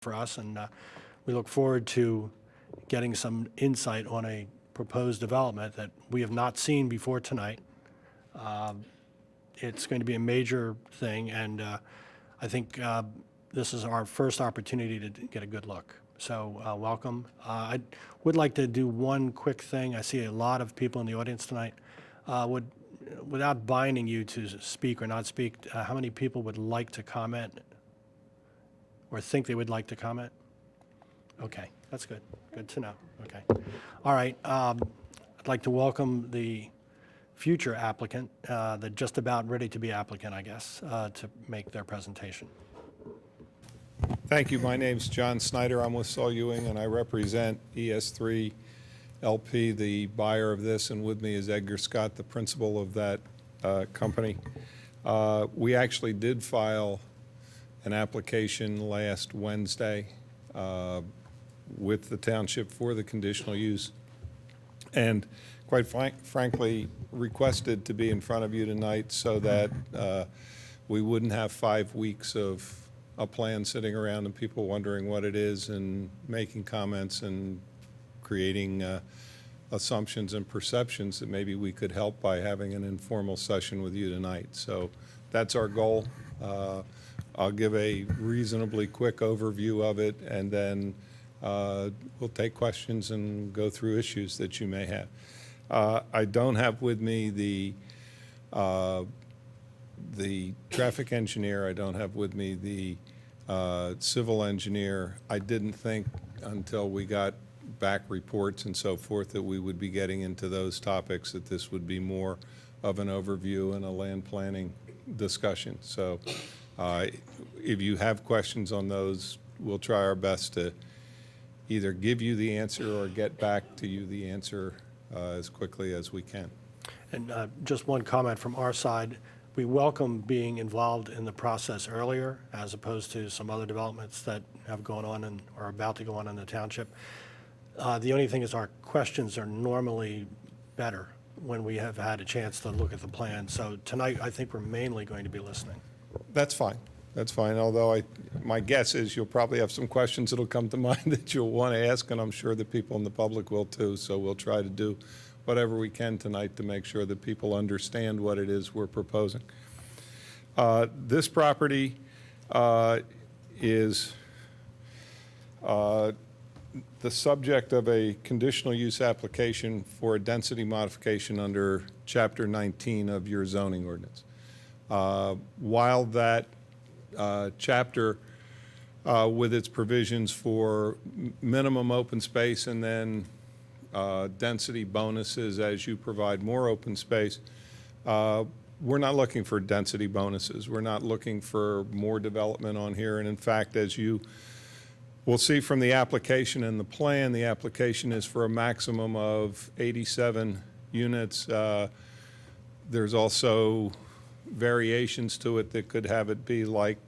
for us, and we look forward to getting some insight on a proposed development that we have not seen before tonight. It's going to be a major thing, and I think this is our first opportunity to get a good look. So welcome. I would like to do one quick thing. I see a lot of people in the audience tonight. Without binding you to speak or not speak, how many people would like to comment or think they would like to comment? Okay, that's good. Good to know. Okay. All right. I'd like to welcome the future applicant, the just about ready to be applicant, I guess, to make their presentation. Thank you. My name's John Snyder. I'm with Saul Ewing, and I represent ES3 LP, the buyer of this, and with me is Edgar Scott, the principal of that company. We actually did file an application last Wednesday with the township for the conditional use, and quite frankly requested to be in front of you tonight so that we wouldn't have 5 weeks of a plan sitting around and people wondering what it is and making comments and creating assumptions and perceptions that maybe we could help by having an informal session with you tonight. So that's our goal. I'll give a reasonably quick overview of it, and then we'll take questions and go through issues that you may have. I don't have with me the traffic engineer. I don't have with me the civil engineer. I didn't think until we got back reports and so forth that we would be getting into those topics, that this would be more of an overview and a land planning discussion. So if you have questions on those, we'll try our best to either give you the answer or get back to you the answer as quickly as we can. And just one comment from our side. We welcome being involved in the process earlier as opposed to some other developments that have gone on and are about to go on in the township. The only thing is our questions are normally better when we have had a chance to look at the plan. So tonight, I think we're mainly going to be listening. That's fine. That's fine. Although my guess is you'll probably have some questions that'll come to mind that you'll want to ask, and I'm sure that people in the public will too. So we'll try to do whatever we can tonight to make sure that people understand what it is we're proposing. This property is the subject of a conditional use application for a density modification under Chapter 19 of your zoning ordinance. While that chapter with its provisions for minimum open space and then density bonuses as you provide more open space, we're not looking for density bonuses. We're not looking for more development on here. And in fact, as you will see from the application and the plan, the application is for a maximum of 87 units. There's also variations to it that could have it be like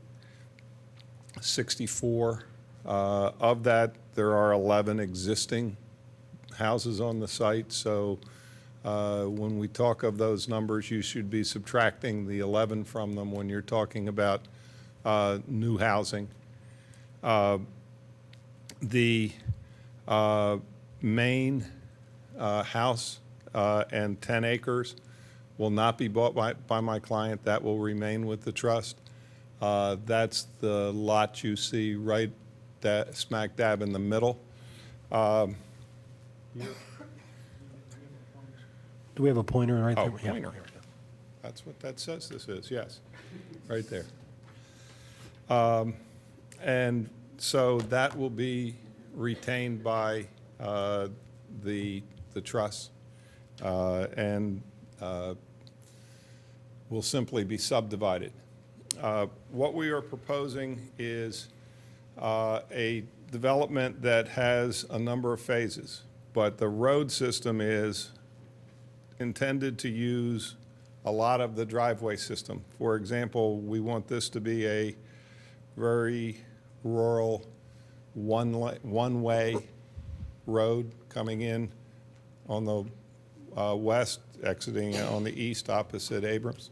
64. Of that, there are 11 existing houses on the site. So when we talk of those numbers, you should be subtracting the 11 from them when you're talking about new housing. The main house and 10 acres will not be bought by my client. That will remain with the trust. That's the lot you see right smack dab in the middle. Do we have a pointer right there? Oh, pointer. That's what that says this is, yes, right there. And so that will be retained by the trust and will simply be subdivided. What we are proposing is a development that has a number of phases, but the road system is intended to use a lot of the driveway system. For example, we want this to be a very rural one-way road coming in on the west, exiting on the east opposite Abrams.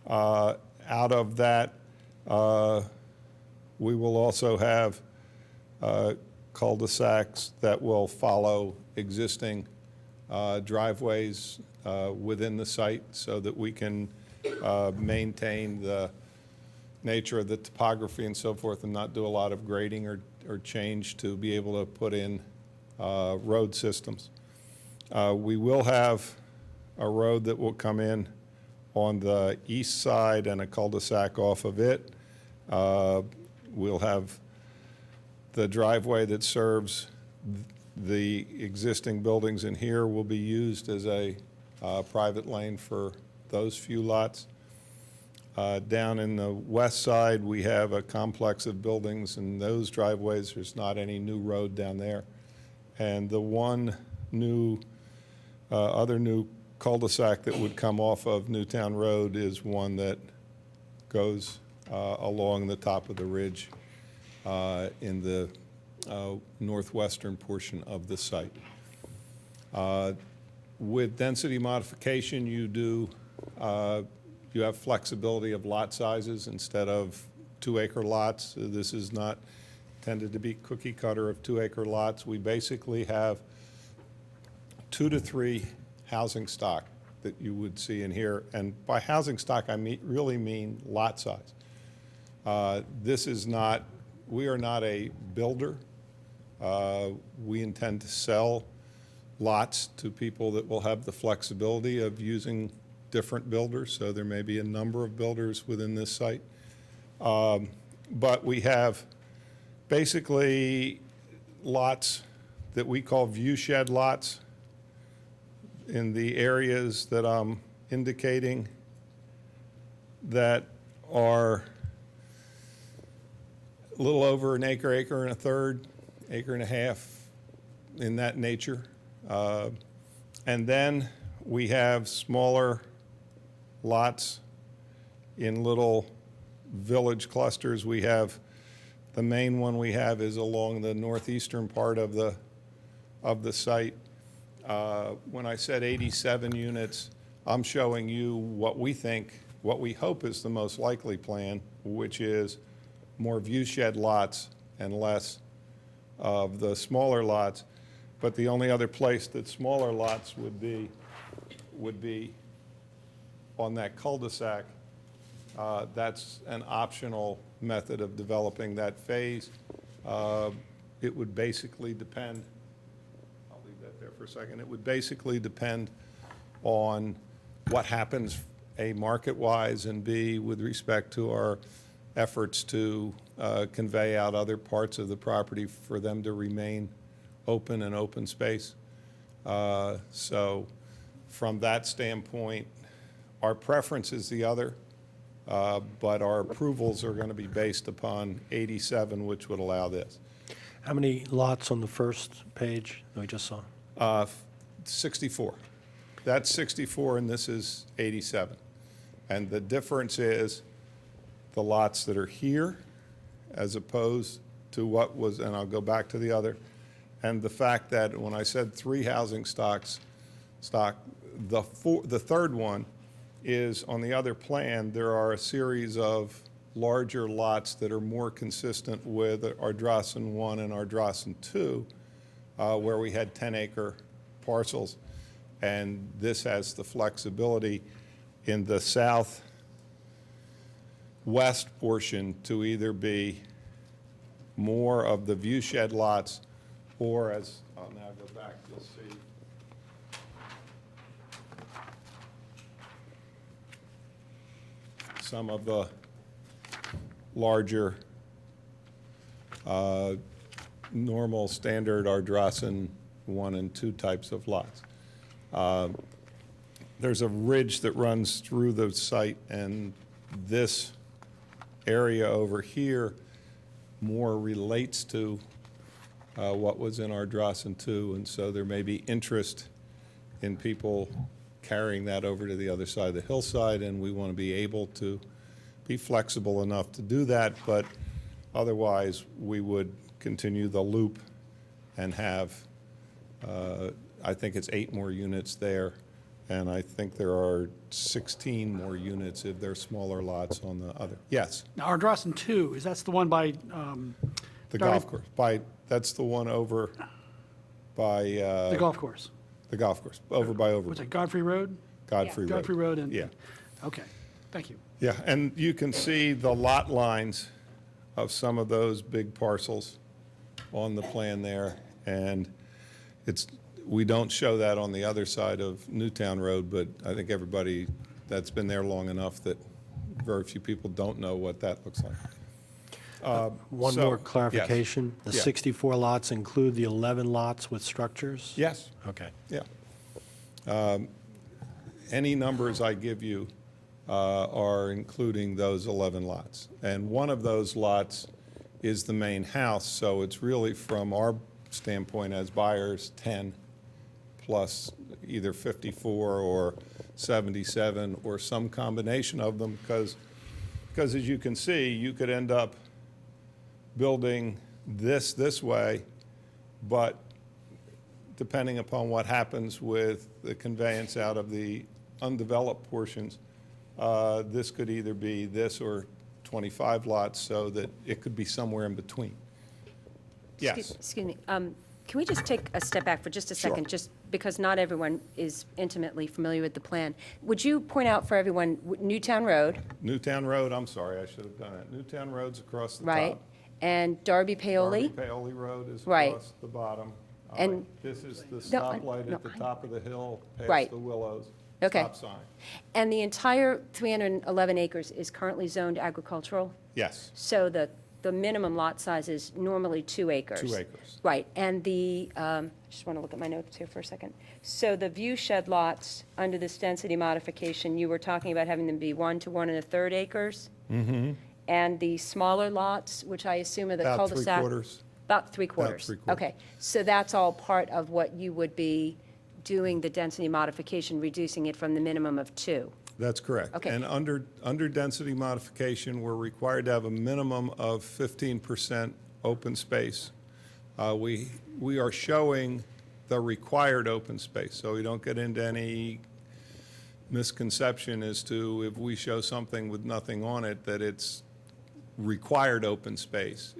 Out of that, we will also have cul-de-sacs that will follow existing driveways within the site so that we can maintain the nature of the topography and so forth and not do a lot of grading or change to be able to put in road systems. We will have a road that will come in on the east side and a cul-de-sac off of it. We'll have the driveway that serves the existing buildings in here will be used as a private lane for those few lots. Down in the west side, we have a complex of buildings, and those driveways, there's not any new road down there. And the one new, other new cul-de-sac that would come off of Newtown Road is one that goes along the top of the ridge in the northwestern portion of the site. With density modification, you have flexibility of lot sizes instead of 2-acre lots. This is not intended to be cookie cutter of 2-acre lots. We basically have 2 to 3 housing stock that you would see in here. And by housing stock, I really mean lot size. This is not, we are not a builder. We intend to sell lots to people that will have the flexibility of using different builders, so there may be a number of builders within this site. But we have basically lots that we call view shed lots in the areas that I'm indicating that are a little over an acre, acre and a third, acre and a half, in that nature. And then we have smaller lots in little village clusters. We have, the main one we have is along the northeastern part of the site. When I said 87 units, I'm showing you what we think, what we hope is the most likely plan, which is more view shed lots and less of the smaller lots. But the only other place that smaller lots would be on that cul-de-sac. That's an optional method of developing that phase. It would basically depend, I'll leave that there for a second. It would basically depend on what happens, A, market-wise, and B, with respect to our efforts to convey out other parts of the property for them to remain open and open space. So from that standpoint, our preference is the other, but our approvals are going to be based upon 87, which would allow this. How many lots on the first page that we just saw? 64. That's 64, and this is 87. And the difference is the lots that are here as opposed to what was, and I'll go back to the other, and the fact that when I said 3 housing stock, the third one is on the other plan. There are a series of larger lots that are more consistent with Ardrossan 1 and Ardrossan 2, where we had 10-acre parcels. And this has the flexibility in the southwest portion to either be more of the view shed lots, or, as I'll now go back, you'll see some of the larger normal standard Ardrossan 1 and 2 types of lots. There's a ridge that runs through the site, and this area over here more relates to what was in Ardrossan 2, and so there may be interest in people carrying that over to the other side of the hillside, and we want to be able to be flexible enough to do that, but otherwise we would continue the loop and have, I think it's 8 more units there, and I think there are 16 more units if they're smaller lots on the other. Yes? Now, Ardrossan 2, that's the one by The Darby- golf course, that's the one over by, The golf course. the golf course, over by Was it Godfrey Road? Godfrey Road. Godfrey Road and? Yeah. Okay, thank you. Yeah, and you can see the lot lines of some of those big parcels on the plan there. And we don't show that on the other side of Newtown Road, but I think everybody that's been there long enough that very few people don't know what that looks like. One So, more yes. clarification. The Yeah. 64 lots include the 11 lots with structures? Yes, Okay. yeah. Any numbers I give you are including those 11 lots. And one of those lots is the main house, so it's really, from our standpoint as buyers, 10 plus either 54 or 77 or some combination of them, because as you can see, you could end up building this way, but depending upon what happens with the conveyance out of the undeveloped portions, this could either be this or 25 lots, so that it could be somewhere in between. Yes. Excuse me. Can we just take a step back for just a second? Sure. Just because not everyone is intimately familiar with the plan. Would you point out for everyone Newtown Road, Newtown Road, I'm sorry, I should have done that. Newtown Road's across the top. right? And Darby Paoli? Darby Paoli Road is Right. across the bottom. And- This is the No, stoplight no, at the I- top of the hill, Right. past the willows. Okay. Stop sign. And the entire 311 acres is currently zoned agricultural? Yes, So the minimum lot size is normally 2 acres? 2 acres. Right, and I just want to look at my notes here for a second. So the view shed lots, under this density modification, you were talking about having them be 1 to 1 1/3 acres? Mm-hmm. And the smaller lots, which I assume are the About cul-de-sac? 3/4. About 3/4? three-quarters. Okay, so that's all part of what you would be doing the density modification, reducing it from the minimum of 2? That's correct. Okay. And under density modification, we're required to have a minimum of 15% open space. We are showing the required open space, so we don't get into any misconception as to if we show something with nothing on it, that it's required open space.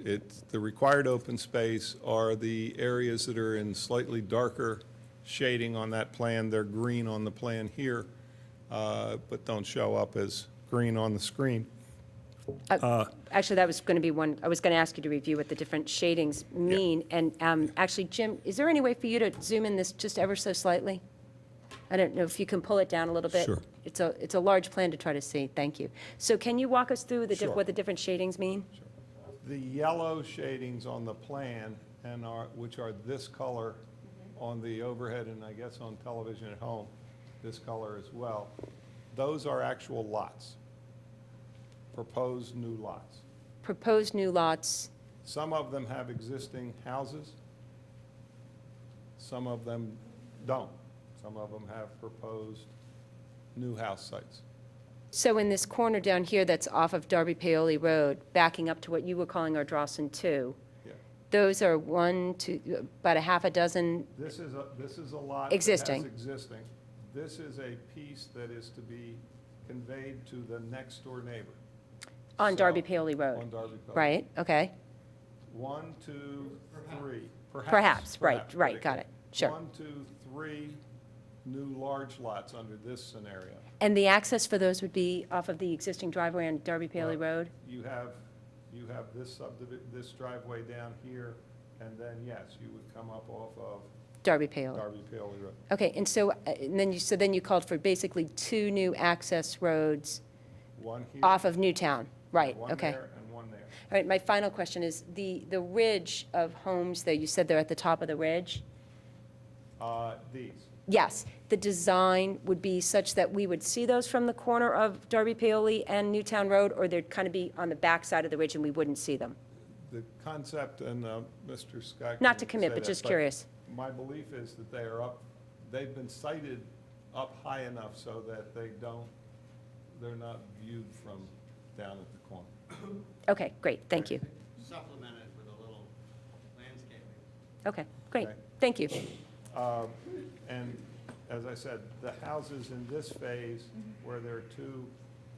The required open space are the areas that are in slightly darker shading on that plan. They're green on the plan here, but don't show up as green on the screen. Actually, that was going to be one, I was going to ask you to review what the different shadings mean. And actually, Jim, is there any way for you to zoom in this just ever so slightly? I don't know if you can pull it down a little bit. Sure. It's a large plan to try to see. Thank you. So can you walk us through Sure. what the different shadings mean? The yellow shadings on the plan, which are this color on the overhead, and I guess on television at home, this color as well, those are actual lots, proposed new lots. Proposed new lots, Some of them have existing houses. Some of them don't. Some of them have proposed new house sites. so in this corner down here that's off of Darby Paoli Road, backing up to what you were calling our Drawson 2, Yeah. those are about a half a dozen, This is a lot that has Existing. existing. This is a piece that is to be conveyed to the next door neighbor. on So- Darby Paoli On Road, Darby Paoli. right? Okay, 1, 2, 3. Perhaps, right, but got it, sure. 1, 2, 3 new large lots under this scenario. And the access for those would be off of the existing driveway on Darby Paoli Road? You have this driveway down here, and then, yes, you would come up off of Darby Paoli. Darby Paoli Road. Okay, and so, then you called for basically 2 new access roads One here. off of Newtown, right, One okay. there and one there. All right, my final question is, the ridge of homes there, you said they're at the top of the ridge? These. Yes, the design would be such that we would see those from the corner of Darby Paoli and Newtown Road, or they'd kind of be on the back side of the ridge and we wouldn't see them? The concept, and Mr. Scott. Not can to commit, say but that, just curious. My belief is that they've been sited up high enough so that they're not viewed from down at the corner. Okay, great, thank you. Supplement it with a little landscaping. Okay, great, Okay. thank you. And as I said, the houses in this phase, where there are 2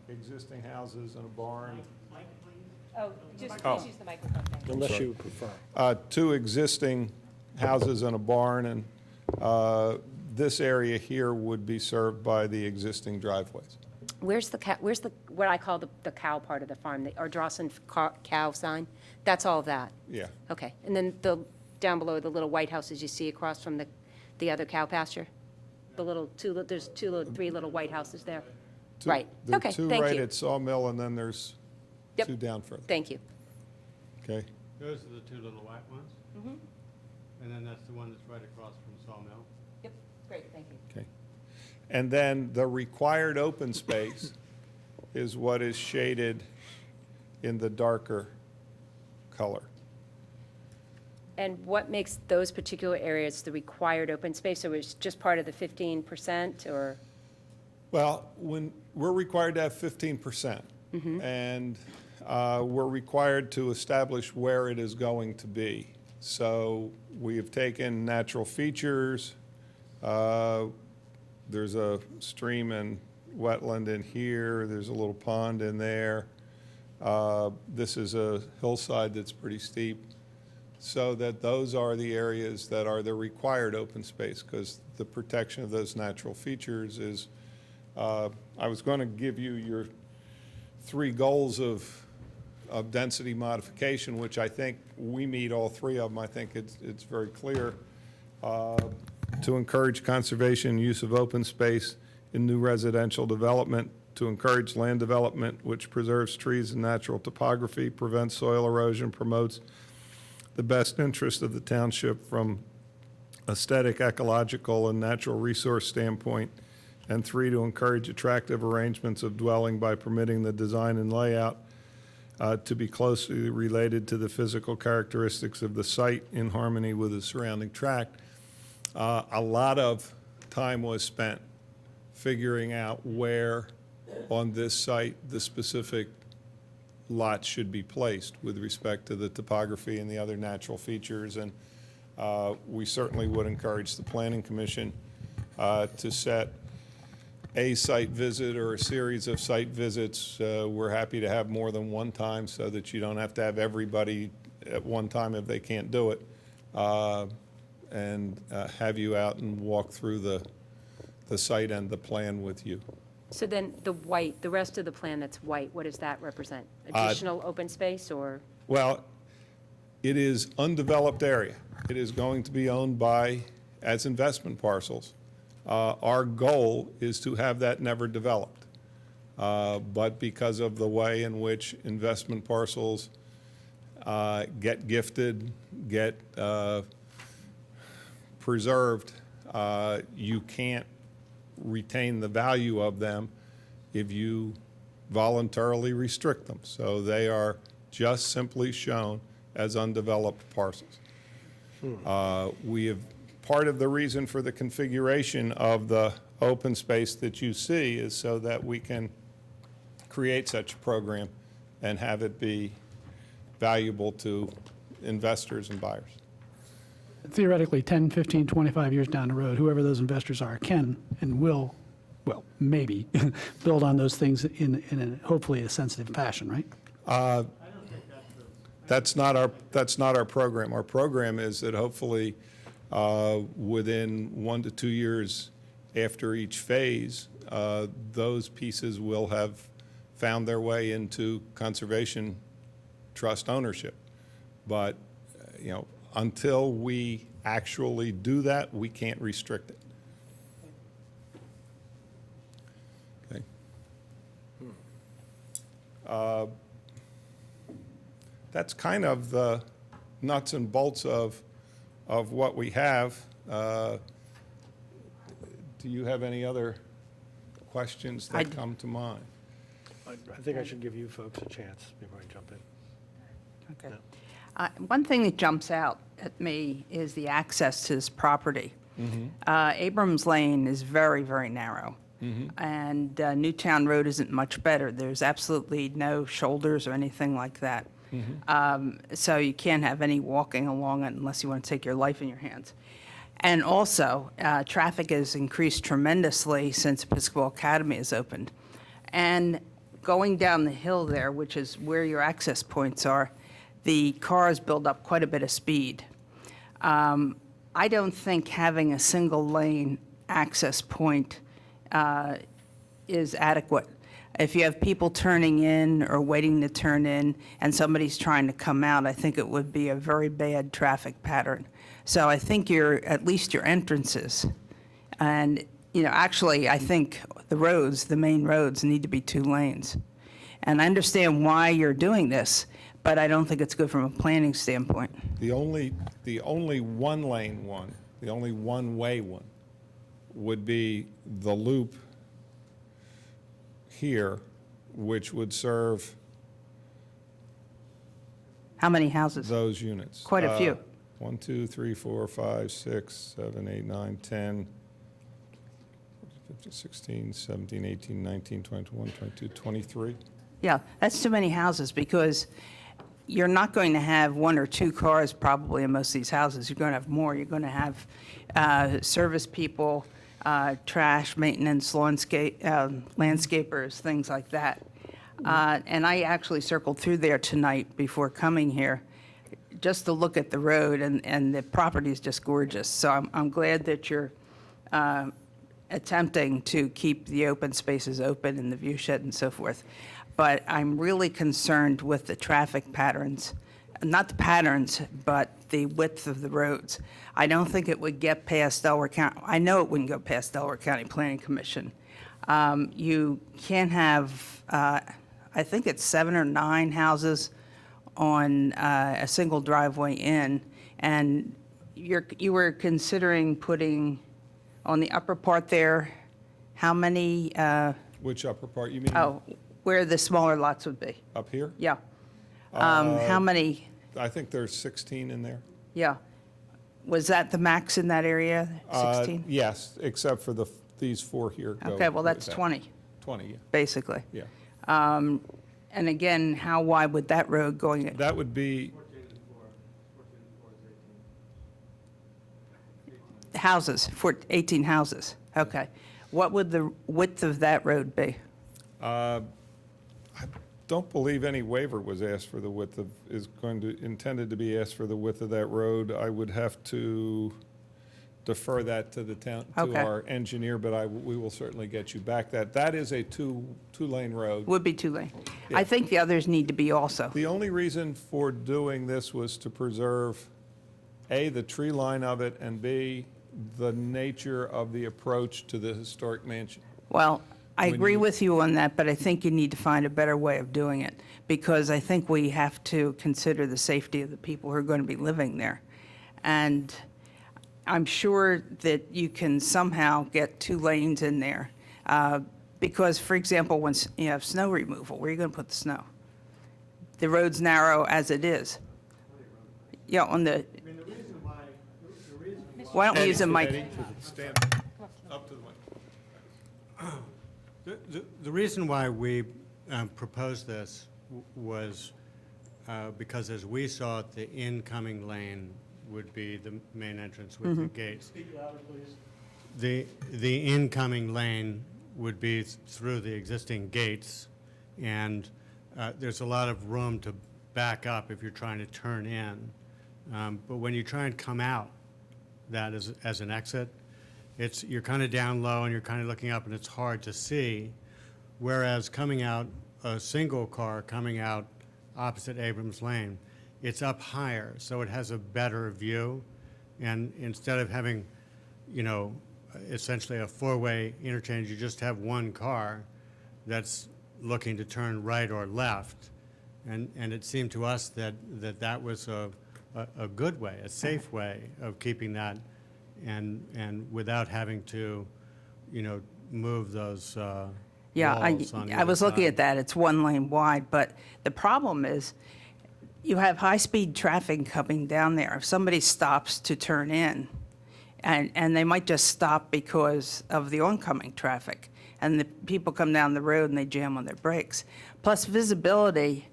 existing houses and a barn. Mike, please. Oh, just please use the microphone, thanks. Unless sorry. you prefer. 2 existing houses and a barn, and this area here would be served by the existing driveways. Where's the, what I call the cow part of the farm, the Ardrossan cow sign? That's all of that? Yeah. Okay. And then down below, the little white houses you see across from the other cow pasture? There's 3 little white houses there? Right. There are Okay, 2 thank right you. at Sawmill, and then there's Yep. 2 down further. Thank you. Okay? Those are the 2 little white ones. Mm-hmm. And then that's the one that's right across from Sawmill. Yep, great, thank you. Okay. And then the required open space is what is shaded in the darker color. And what makes those particular areas the required open space? So it's just part of the 15%, or? Well, when, we're required to have 15%. And we're required to establish where it is going to be. So we have taken natural features. There's a stream and wetland in here. There's a little pond in there. This is a hillside that's pretty steep. So that those are the areas that are the required open space, because the protection of those natural features is, I was going to give you your 3 goals of density modification, which I think we meet all 3 of them. I think it's very clear. To encourage conservation and use of open space in new residential development, to encourage land development which preserves trees and natural topography, prevents soil erosion, promotes the best interest of the township from aesthetic, ecological, and natural resource standpoint, and 3, to encourage attractive arrangements of dwelling by permitting the design and layout to be closely related to the physical characteristics of the site in harmony with the surrounding tract. A lot of time was spent figuring out where on this site the specific lots should be placed with respect to the topography and the other natural features. And we certainly would encourage the Planning Commission to set a site visit or a series of site visits. We're happy to have more than one time so that you don't have to have everybody at one time if they can't do it. And have you out and walk through the site and the plan with you. So then the rest of the plan that's white, what does that represent? Additional open space, or? Well, it is undeveloped area. It is going to be owned as investment parcels. Our goal is to have that never developed. But because of the way in which investment parcels get gifted, get preserved, you can't retain the value of them if you voluntarily restrict them. So they are just simply shown as undeveloped parcels. Part of the reason for the configuration of the open space that you see is so that we can create such a program and have it be valuable to investors and buyers. Theoretically, 10, 15, 25 years down the road, whoever those investors are can and will, well, maybe, build on those things in hopefully a sensitive fashion, right? I don't think that's That's not our program. Our program is that hopefully within 1 to 2 years after each phase, those pieces will have found their way into conservation trust ownership. But, until we actually do that, we can't restrict it. Okay. That's kind of the nuts and bolts of what we have. Do you have any other questions that come to mind? I think I should give you folks a chance before I jump in. Okay. One thing that jumps out at me is the access to this property. Abrams Lane is very, very narrow. And Newtown Road isn't much better. There's absolutely no shoulders or anything like that. So you can't have any walking along it unless you want to take your life in your hands. And also, traffic has increased tremendously since Episcopal Academy has opened. And going down the hill there, which is where your access points are, the cars build up quite a bit of speed. I don't think having a single lane access point is adequate. If you have people turning in or waiting to turn in and somebody's trying to come out, I think it would be a very bad traffic pattern. So I think at least your entrances, and, actually, I think the main roads need to be 2 lanes. And I understand why you're doing this, but I don't think it's good from a planning standpoint. The only one-lane one, the only one-way one, would be the loop here, which would serve How many houses? those units. Quite a few. 1, 2, 3, 4, 5, 6, 7, 8, 9, 10, 15, 16, 17, 18, 19, 20, 21, 22, 23. Yeah, that's too many houses because you're not going to have 1 or 2 cars probably in most of these houses. You're going to have more. You're going to have service people, trash, maintenance, landscapers, things like that. And I actually circled through there tonight before coming here just to look at the road, and the property is just gorgeous. So I'm glad that you're attempting to keep the open spaces open and the view shed and so forth. But I'm really concerned with the traffic patterns, not the patterns, but the width of the roads. I don't think it would get past Delaware County. I know it wouldn't go past Delaware County Planning Commission. You can't have, I think it's 7 or 9 houses on a single driveway in, and you were considering putting on the upper part there, how many, Which upper part, you mean? where the smaller lots would be? Up here? Yeah. How many? I think there's 16 in there. Yeah. Was that the max in that area, 16? Yes, except for these 4 here. go Okay, well, with that's that. 20, 20, yeah, basically. yeah. And again, how wide would that road going? That would be, 14 and 4, 14 and 4 is 18. Houses, 18 houses, okay. What would the width of that road be? I don't believe any waiver was asked for the width of, intended to be asked for the width of that road. I would have to defer that to the town, to Okay. our engineer, but we will certainly get you back that. That is a two-lane road. Would be 2 lane. Yeah. I think the others need to be also. The only reason for doing this was to preserve, A, the tree line of it, and B, the nature of the approach to the historic mansion. Well, I When agree you- with you on that, but I think you need to find a better way of doing it, because I think we have to consider the safety of the people who are going to be living there. And I'm sure that you can somehow get 2 lanes in there, because, for example, when you have snow removal, where are you going to put the snow? The road's narrow as it is. Yeah, on the, I mean, the reason why, why don't we use a mic? Eddie, stand up to the mic. the reason why we proposed this was because as we saw it, the incoming lane would be the main entrance with the gates. Speak louder, please. The incoming lane would be through the existing gates, and there's a lot of room to back up if you're trying to turn in. But when you try and come out that as an exit, you're kind of down low and you're kind of looking up and it's hard to see. Whereas coming out, a single car coming out opposite Abrams Lane, it's up higher, so it has a better view. And instead of having, essentially a 4-way interchange, you just have one car that's looking to turn right or left. And it seemed to us that was a good way, a safe way of keeping that and without having to, move those Yeah, walls on I either was looking side. at that. It's 1 lane wide, but the problem is you have high-speed traffic coming down there. If somebody stops to turn in, and they might just stop because of the oncoming traffic, and the people come down the road and they jam on their brakes. Plus, visibility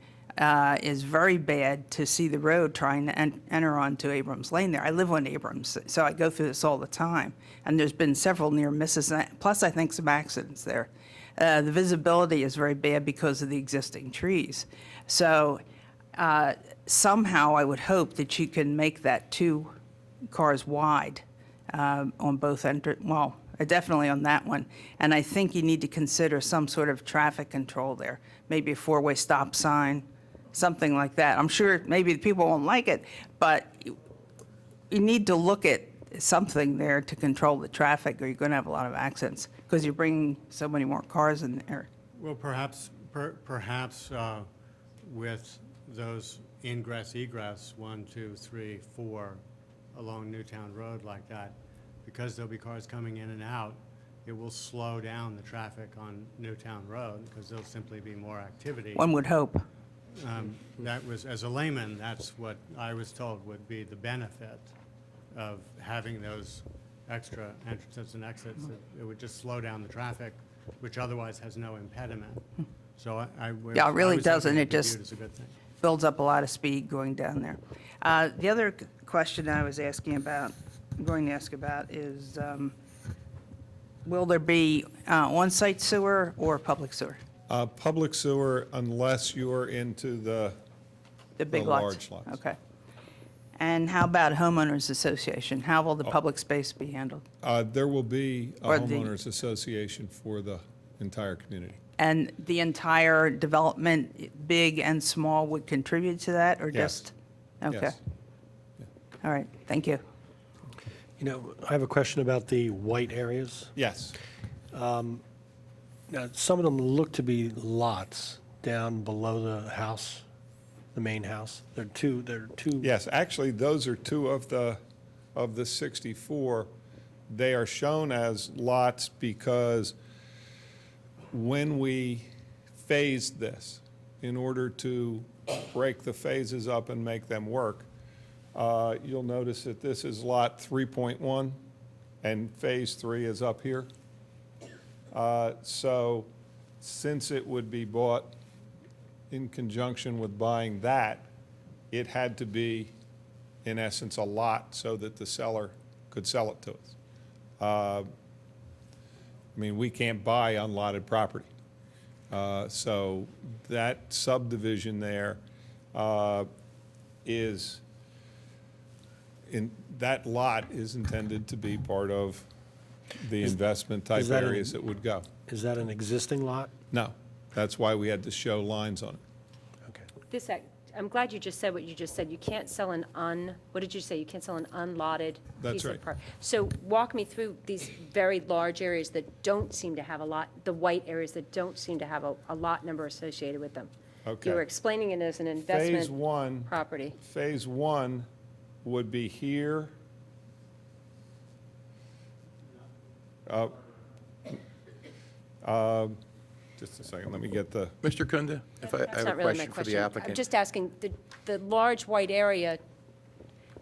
is very bad to see the road trying to enter onto Abrams Lane there. I live on Abrams, so I go through this all the time, and there's been several near misses, plus I think some accidents there. The visibility is very bad because of the existing trees. So Somehow, I would hope that you can make that 2 cars wide on both well, definitely on that one. And I think you need to consider some sort of traffic control there, maybe a 4-way stop sign, something like that. I'm sure maybe the people won't like it, but you need to look at something there to control the traffic, or you're going to have a lot of accidents, because you're bringing so many more cars in there. Well, perhaps with those ingress, egress, 1, 2, 3, 4, along Newtown Road like that, because there'll be cars coming in and out, it will slow down the traffic on Newtown Road, because there'll simply be more activity. One would hope. That was, as a layman, that's what I was told would be the benefit of having those extra entrances and exits. It would just slow down the traffic, which otherwise has no impediment. So Yeah, it really doesn't. It could be just viewed as a good thing. builds up a lot of speed going down there. The other question I was going to ask about is, will there be on-site sewer or public sewer? Public sewer, unless you're into the Big The lots? large lots. Okay. And how about homeowners association? How will the public space be handled? There will be a Or the- homeowners association for the entire community. And the entire development, big and small, would contribute to that, or Yes. just? Okay. Yes. All right, thank you. You know, I have a question about the white areas. Yes. Now, some of them look to be lots down below the house, the main house. They're two. Yes, actually, those are 2 of the 64. They are shown as lots because when we phased this, in order to break the phases up and make them work, you'll notice that this is lot 3.1, and phase 3 is up here. So since it would be bought in conjunction with buying that, it had to be, in essence, a lot so that the seller could sell it to us. I mean, we can't buy unlotted property. So that subdivision there that lot is intended to be part of the investment type is that areas that would go. Is that an existing lot? No, that's why we had to show lines on it. Okay. I'm glad you just said what you just said. You can't sell what did you say? You can't sell an unlotted That's piece right. of property. So walk me through these very large areas that don't seem to have a lot, the white areas that don't seem to have a lot number associated with them. Okay. You were explaining it as an Phase investment one. property. Phase 1 would be here. Just a second, let me get the, Mr. Kunda, if I That's have a not really my question for question. the I'm applicant. just asking, the large white area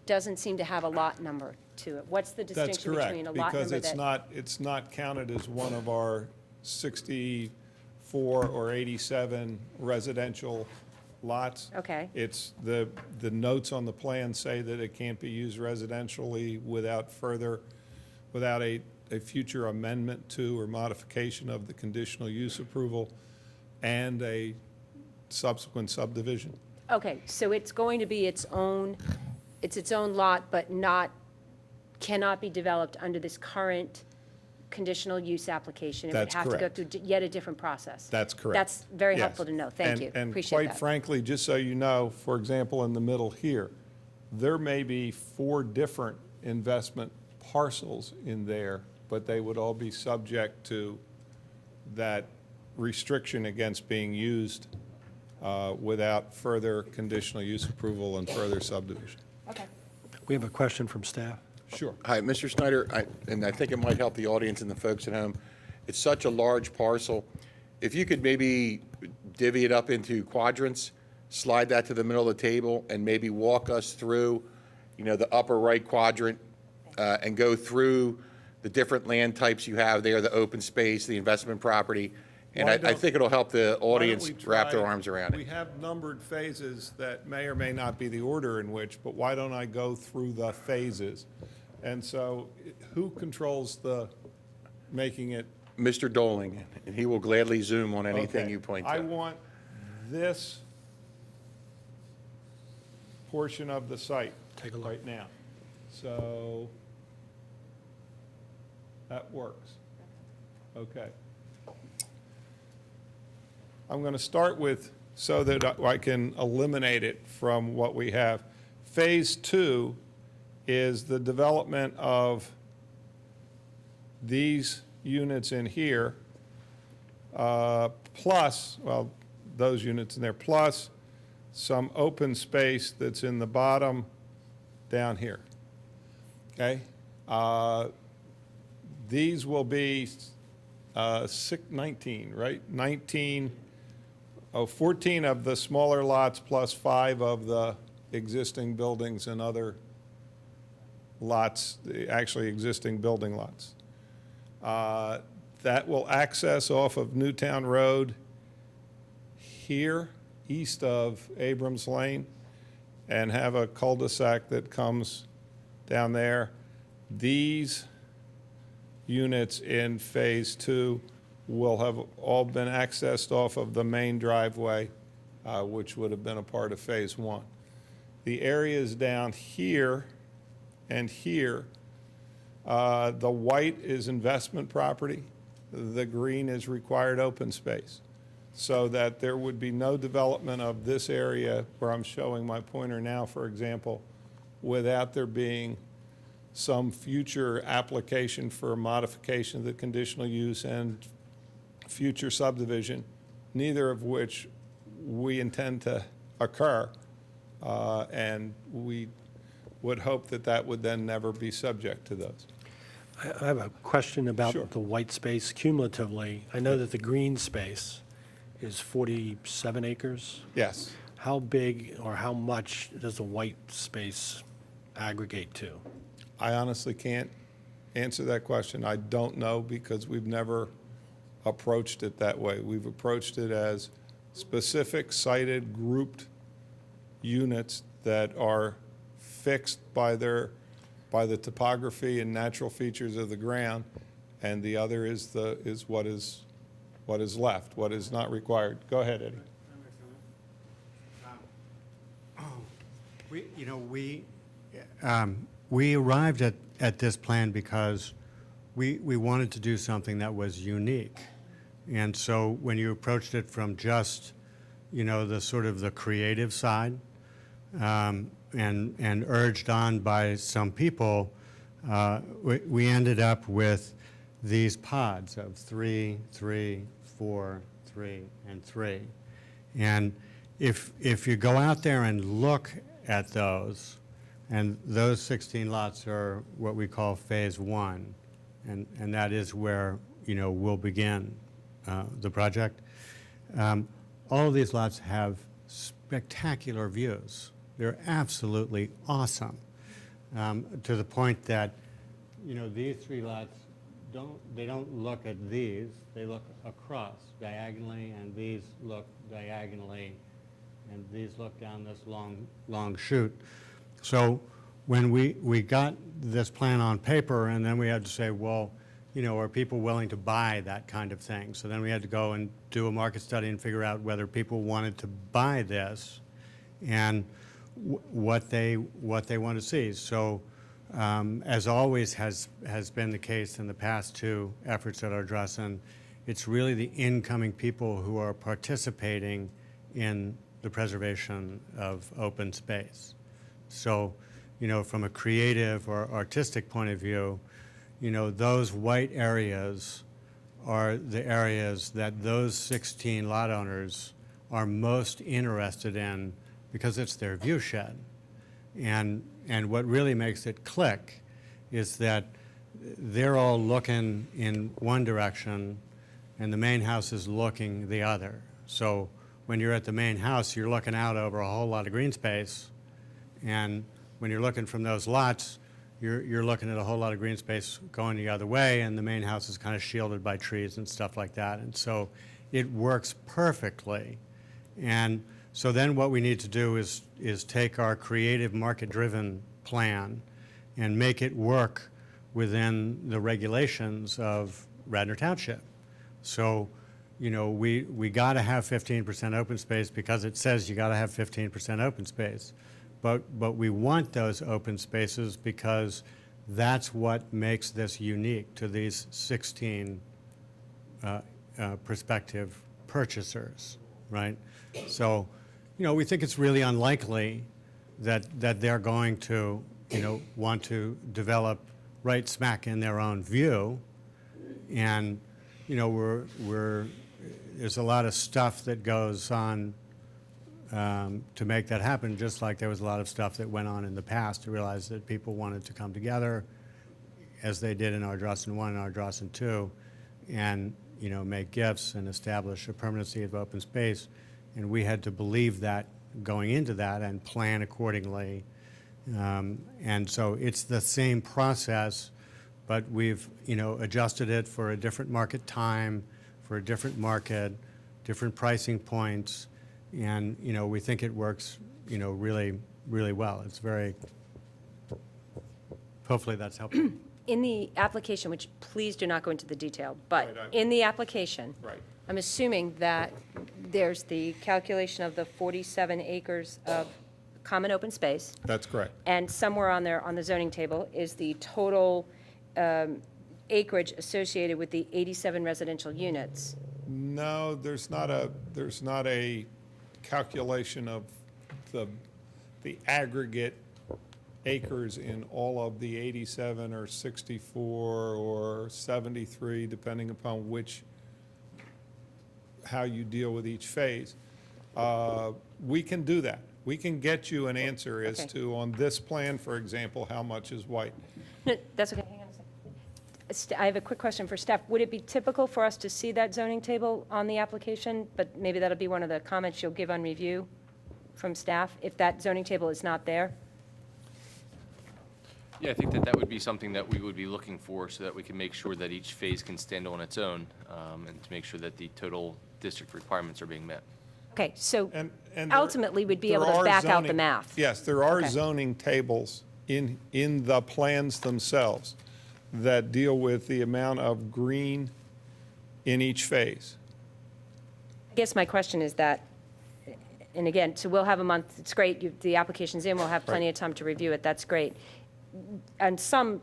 doesn't seem to have a lot number to it. What's the that's distinction between a correct, lot because number that? it's not counted as one of our 64 or 87 residential lots. Okay. It's, the notes on the plan say that it can't be used residentially without a future amendment to or modification of the conditional use approval and a subsequent subdivision. Okay, so it's going to be its own lot, but cannot be developed under this current conditional use application. That's It would have to correct. go through yet a different process. That's correct. That's very Yes. helpful to know. Thank you. And Appreciate quite that. frankly, just so you know, for example, in the middle here, there may be 4 different investment parcels in there, but they would all be subject to that restriction against being used without further conditional use approval and further subdivision. Okay. We have a question from staff. Sure. Hi, Mr. Snyder, and I think it might help the audience and the folks at home. It's such a large parcel. If you could maybe divvy it up into quadrants, slide that to the middle of the table, and maybe walk us through, the upper right quadrant, and go through the different land types you have there, the open space, the investment property. And Why I don't- think it'll help the Why don't audience we wrap their try- arms around We it. have numbered phases that may or may not be the order in which, but why don't I go through the phases? And so who controls the making it? Mr. Doling, and he will gladly zoom on anything Okay. you point I to. want this portion of the site Take a look. right now. So that works. Okay. I'm going to start with, so that I can eliminate it from what we have. Phase 2 is the development of these units in here, plus, well, those units in there, plus some open space that's in the bottom down here. Okay? These will be 19, right? 14 of the smaller lots plus 5 of the existing buildings and other lots, actually existing building lots. That will access off of Newtown Road here, east of Abrams Lane, and have a cul-de-sac that comes down there. These units in Phase 2 will have all been accessed off of the main driveway, which would have been a part of Phase 1. The areas down here and here, the white is investment property, the green is required open space, so that there would be no development of this area where I'm showing my pointer now, for example, without there being some future application for a modification of the conditional use and future subdivision, neither of which we intend to occur. And we would hope that that would then never be subject to those. I have a question about Sure. the white space cumulatively. I know that the green space is 47 acres. Yes. How big or how much does the white space aggregate to? I honestly can't answer that question. I don't know because we've never approached it that way. We've approached it as specific sited grouped units that are fixed by the topography and natural features of the ground, and the other is what is left, what is not required. Go ahead, Eddie. We arrived at this plan because we wanted to do something that was unique. And so when you approached it from just, the sort of the creative side, and urged on by some people, we ended up with these pods of 3, 3, 4, 3, and 3. And if you go out there and look at those, and those 16 lots are what we call Phase 1, and that is where, we'll begin the project. All of these lots have spectacular views. They're absolutely awesome, to the point that, these 3 lots don't look at these, they look across diagonally, and these look diagonally, and these look down this long chute. So when we got this plan on paper, and then we had to say, well, are people willing to buy that kind of thing? So then we had to go and do a market study and figure out whether people wanted to buy this and what they want to see. So as always has been the case in the past 2 efforts at Ardrossan, it's really the incoming people who are participating in the preservation of open space. So, from a creative or artistic point of view, those white areas are the areas that those 16 lot owners are most interested in because it's their view shed. And what really makes it click is that they're all looking in one direction and the main house is looking the other. So when you're at the main house, you're looking out over a whole lot of green space. And when you're looking from those lots, you're looking at a whole lot of green space going the other way, and the main house is kind of shielded by trees and stuff like that. And so it works perfectly. And so then what we need to do is take our creative market-driven plan and make it work within the regulations of Radnor Township. So, we got to have 15% open space because it says you got to have 15% open space. but we want those open spaces because that's what makes this unique to these 16 prospective purchasers, right? So, we think it's really unlikely that they're going to, want to develop right smack in their own view. And, there's a lot of stuff that goes on to make that happen, just like there was a lot of stuff that went on in the past to realize that people wanted to come together, as they did in Ardrossan 1 and Ardrossan 2, and, make gifts and establish a permanency of open space. And we had to believe that going into that and plan accordingly. And so it's the same process, but we've, adjusted it for a different market time, for a different market, different pricing points, and, we think it works, really, really well. It's very, hopefully that's helpful. In the application, which please do not go into the detail, but Right, in the application, Right. I'm assuming that there's the calculation of the 47 acres of common open space, That's correct. and somewhere on there, on the zoning table, is the total acreage associated with the 87 residential units. No, there's not a calculation of the aggregate acres in all of the 87 or 64 or 73, depending upon how you deal with each phase. We can do that. We can get you an answer as Okay. to, on this plan, for example, how much is white. No, that's okay, hang on a second. I have a quick question for staff. Would it be typical for us to see that zoning table on the application? But maybe that'll be one of the comments you'll give on review from staff, if that zoning table is not there? Yeah, I think that would be something that we would be looking for so that we can make sure that each phase can stand on its own, and to make sure that the total district requirements are being met. Okay, so And there- ultimately, we'd be there able to are back out the zoning- math. Yes, there are Okay. zoning tables in the plans themselves that deal with the amount of green in each phase. I guess my question is that, and again, so we'll have a month, it's great, the application's in, we'll have plenty Right. of time to review it, that's great. On some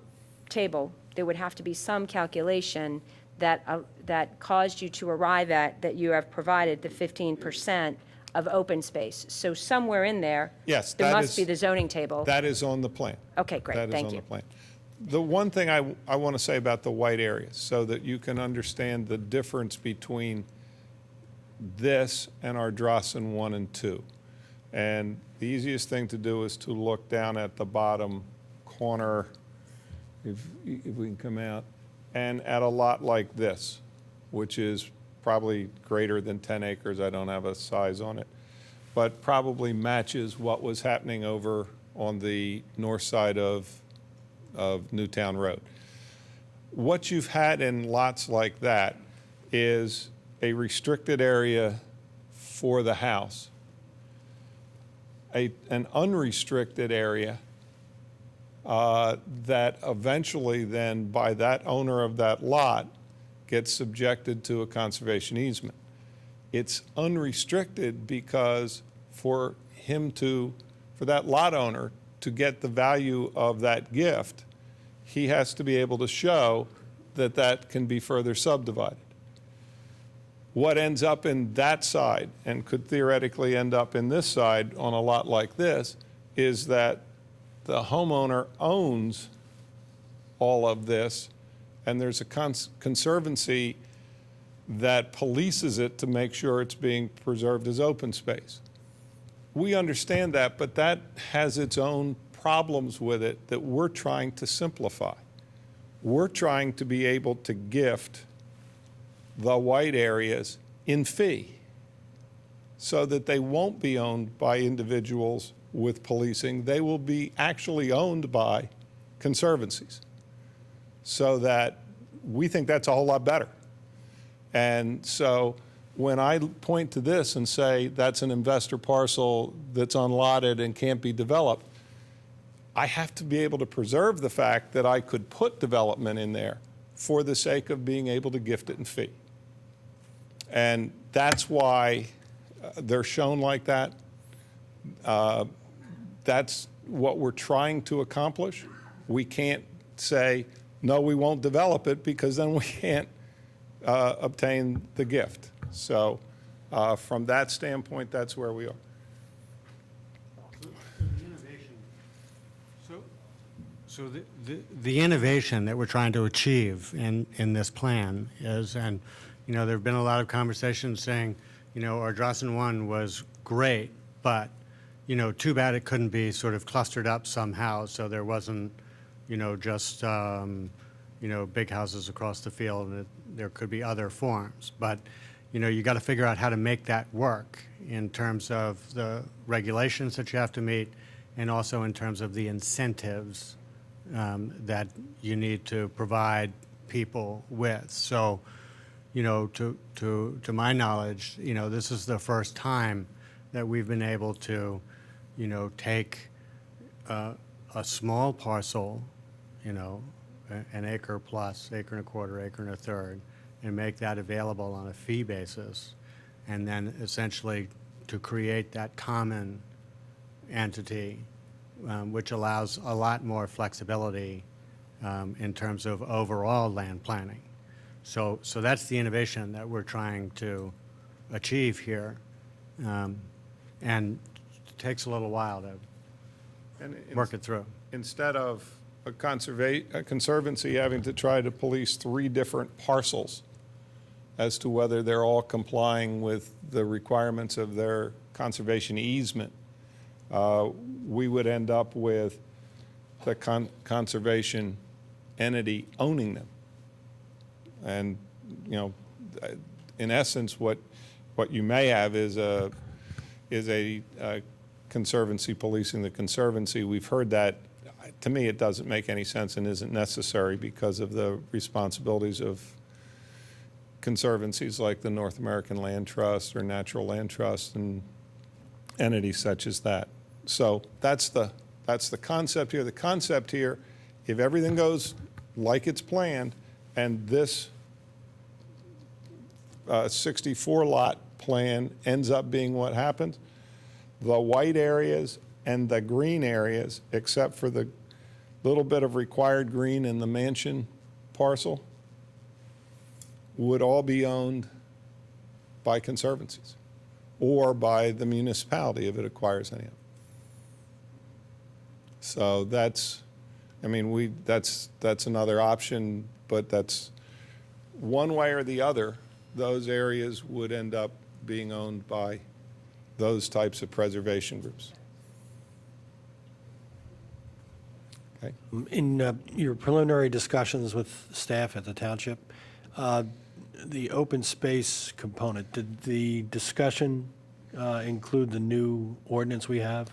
table, there would have to be some calculation that caused you to arrive at, that you have provided the 15% of open space. So somewhere in there, Yes, there that must is- be the zoning table. That is on the plan. Okay, great, That is thank on you. the plan. The one thing I want to say about the white areas, so that you can understand the difference between this and our Ardrossan 1 and 2. And the easiest thing to do is to look down at the bottom corner, if we can come out, and at a lot like this, which is probably greater than 10 acres. I don't have a size on it, but probably matches what was happening over on the north side of Newtown Road. What you've had in lots like that is a restricted area for the house, an unrestricted area that eventually then, by that owner of that lot, gets subjected to a conservation easement. It's unrestricted because for that lot owner to get the value of that gift, he has to be able to show that that can be further subdivided. What ends up in that side, and could theoretically end up in this side on a lot like this, is that the homeowner owns all of this, and there's a conservancy that polices it to make sure it's being preserved as open space. We understand that, but that has its own problems with it that we're trying to simplify. We're trying to be able to gift the white areas in fee so that they won't be owned by individuals with policing. They will be actually owned by conservancies. So that we think that's a whole lot better. And so when I point to this and say that's an investor parcel that's unlotted and can't be developed, I have to be able to preserve the fact that I could put development in there for the sake of being able to gift it in fee. And that's why they're shown like that. that's what we're trying to accomplish. We can't say, no, we won't develop it, because then we can't obtain the gift. So from that standpoint, that's where we are. So the innovation that we're trying to achieve in this plan is, and, you know, there have been a lot of conversations saying, you know, Ardrossan 1 was great, but, you know, too bad it couldn't be sort of clustered up somehow, so there wasn't, you know, just, you know, big houses across the field, and there could be other forms. But, you know, you got to figure out how to make that work in terms of the regulations that you have to meet, and also in terms of the incentives that you need to provide people with. So, you know, to my knowledge, you know, this is the first time that we've been able to, you know, take a small parcel, you know, an acre plus, acre and a quarter, acre and a third, and make that available on a fee basis, and then essentially to create that common entity, which allows a lot more flexibility in terms of overall land planning. So that's the innovation that we're trying to achieve here, and it takes a little while to work it through. Instead of a conservancy having to try to police 3 different parcels as to whether they're all complying with the requirements of their conservation easement, we would end up with the conservation entity owning them. And, you know, in essence, what you may have is a conservancy policing the conservancy. We've heard that. To me, it doesn't make any sense and isn't necessary because of the responsibilities of conservancies like the North American Land Trust or Natural Land Trust and entities such as that. So that's the concept here. The concept here, if everything goes like it's planned, and this 64-lot plan ends up being what happens, the white areas and the green areas, except for the little bit of required green in the mansion parcel, would all be owned by conservancies or by the municipality if it acquires any of them. So that's, I mean, that's another option, but that's one way or the other, those areas would end up being owned by those types of preservation groups. Okay. In your preliminary discussions with staff at the township, the open space component, did the discussion include the new ordinance we have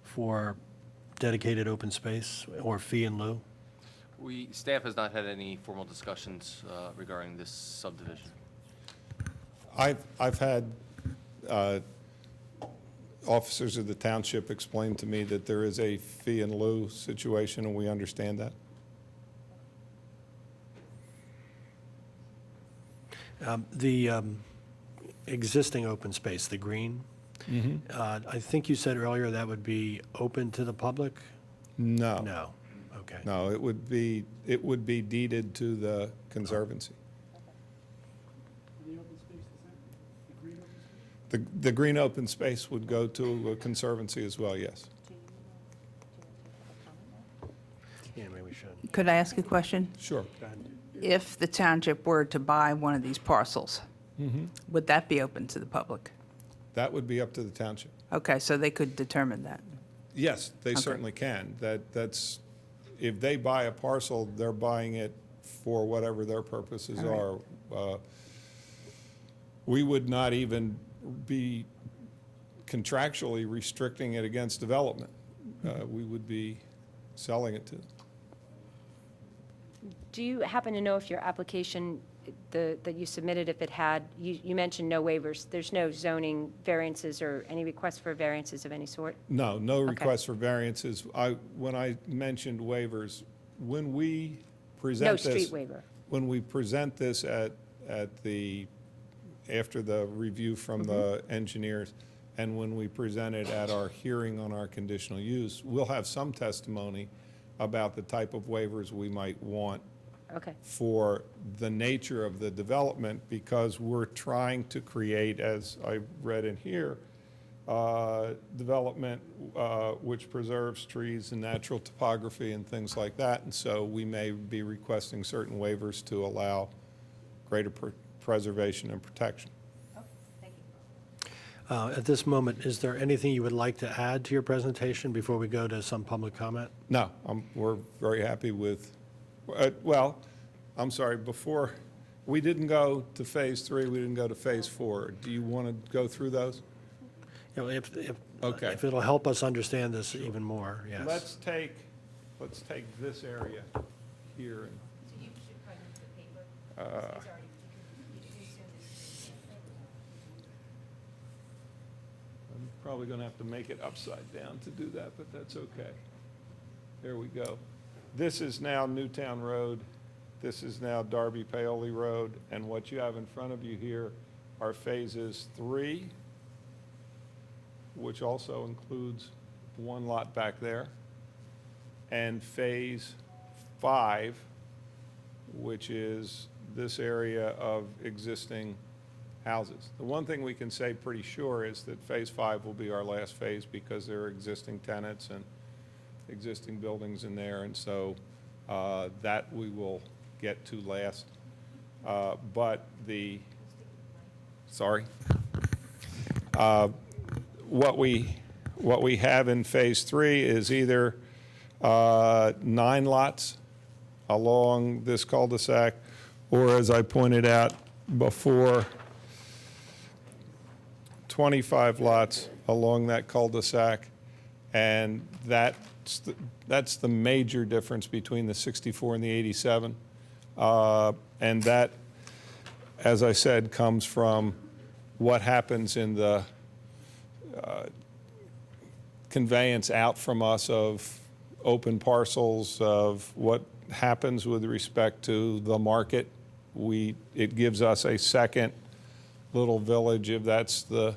for dedicated open space or fee in lieu? Staff has not had any formal discussions regarding this subdivision. I've had officers of the township explain to me that there is a fee in lieu situation, and we understand that. The existing open space, the green, I think you said earlier that would be open to the public? No. No, okay. No, it would be deeded to the conservancy. The green open space would go to a conservancy as well, yes. Yeah, maybe we should. Could I ask a question? Sure. If the township were to buy one of these parcels, would that be open to the public? That would be up to the township. Okay, so they could determine that. Yes, they certainly can. That's, if they buy a parcel, they're buying it for whatever their purposes All are. We would not even be contractually restricting it against development. We would be selling it to them. Do you happen to know if your application, that you submitted, if it had, you mentioned no waivers, there's no zoning variances or any requests for variances of any sort? No, no requests for variances. When I mentioned waivers, when we present No this. street waiver? When we present this after the review from the engineers, And when we present it at our hearing on our conditional use, we'll have some testimony about the type of waivers we might want Okay, for the nature of the development, because we're trying to create, as I read in here, development which preserves trees and natural topography and things like that. And so we may be requesting certain waivers to allow greater preservation and protection. At this moment, is there anything you would like to add to your presentation before we go to some public comment? No, we're very happy with, well, I'm sorry, before, we didn't go to phase 3, we didn't go to phase 4. Do you want to go through those? You know, Okay. if it'll help us understand this even more, yes. Let's take this area here. I'm probably going to have to make it upside down to do that, but that's okay. There we go. This is now Newtown Road. This is now Darby Paoli Road. And what you have in front of you here are phases 3, which also includes one lot back there, and phase 5, which is this area of existing houses. The one thing we can say pretty sure is that phase 5 will be our last phase, because there are existing tenants and existing buildings in there, and so that we will get to last. But the, sorry. What we have in phase 3 is either 9 lots along this cul-de-sac, or, as I pointed out before, 25 lots along that cul-de-sac, and that's the major difference between the 64 and the 87. And that, as I said, comes from what happens in the conveyance out from us of open parcels, of what happens with respect to the market. It gives us a second little village, if that's the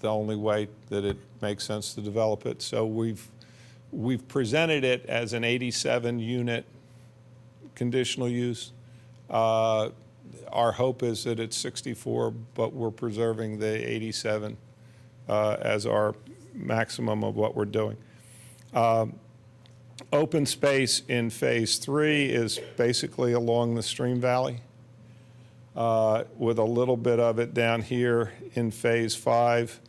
only way that it makes sense to develop it. So we've presented it as an 87-unit conditional use. Our hope is that it's 64, but we're preserving the 87 as our maximum of what we're doing. Open space in phase 3 is basically along the stream valley, with a little bit of it down here in phase 5.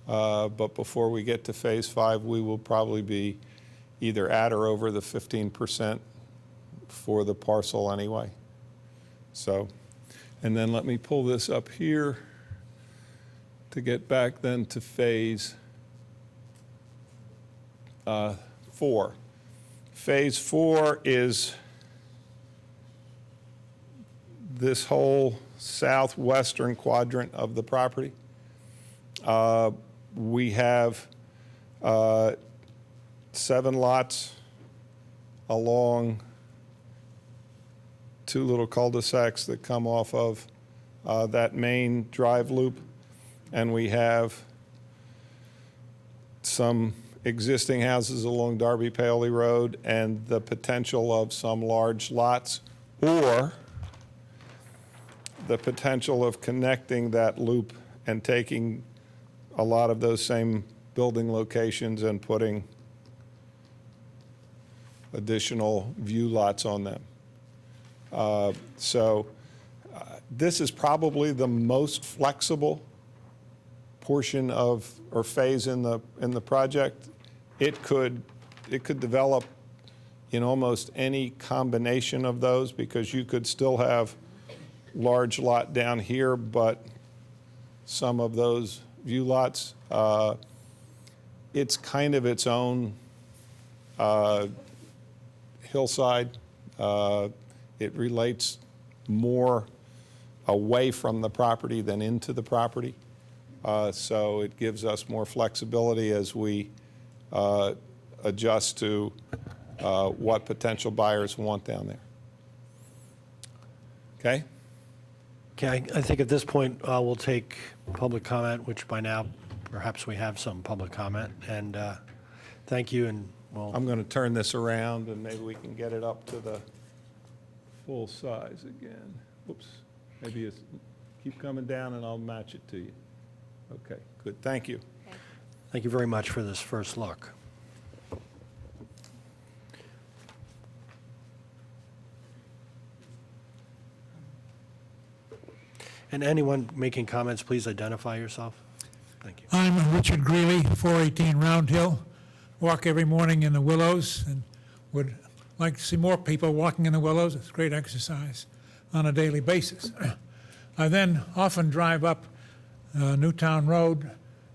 But before we get to phase 5, we will probably be either at or over the 15% for the parcel anyway. So, and then let me pull this up here to get back then to phase 4. Phase 4 is this whole southwestern quadrant of the property. We have 7 lots along 2 little cul-de-sacs that come off of that main drive loop, and we have some existing houses along Darby Paoli Road and the potential of some large lots, or the potential of connecting that loop and taking a lot of those same building locations and putting additional view lots on them. This is probably the most flexible portion of, or phase in the project. It could develop in almost any combination of those, because you could still have large lot down here, but some of those view lots, it's kind of its own hillside. It relates more away from the property than into the property. So it gives us more flexibility as we adjust to what potential buyers want down there. Okay? Okay, I think at this point, we'll take public comment, which by now, perhaps we have some public comment. And thank you, and we'll, I'm going to turn this around, and maybe we can get it up to the full size again. Whoops, maybe it's, keep coming down, and I'll match it to you. Okay, good, thank you. thank you very much for this first look. And anyone making comments, please identify yourself. Thank you. I'm Richard Greeley, 418 Round Hill. Walk every morning in the Willows and would like to see more people walking in the Willows. It's great exercise on a daily basis. I then often drive up Newtown Road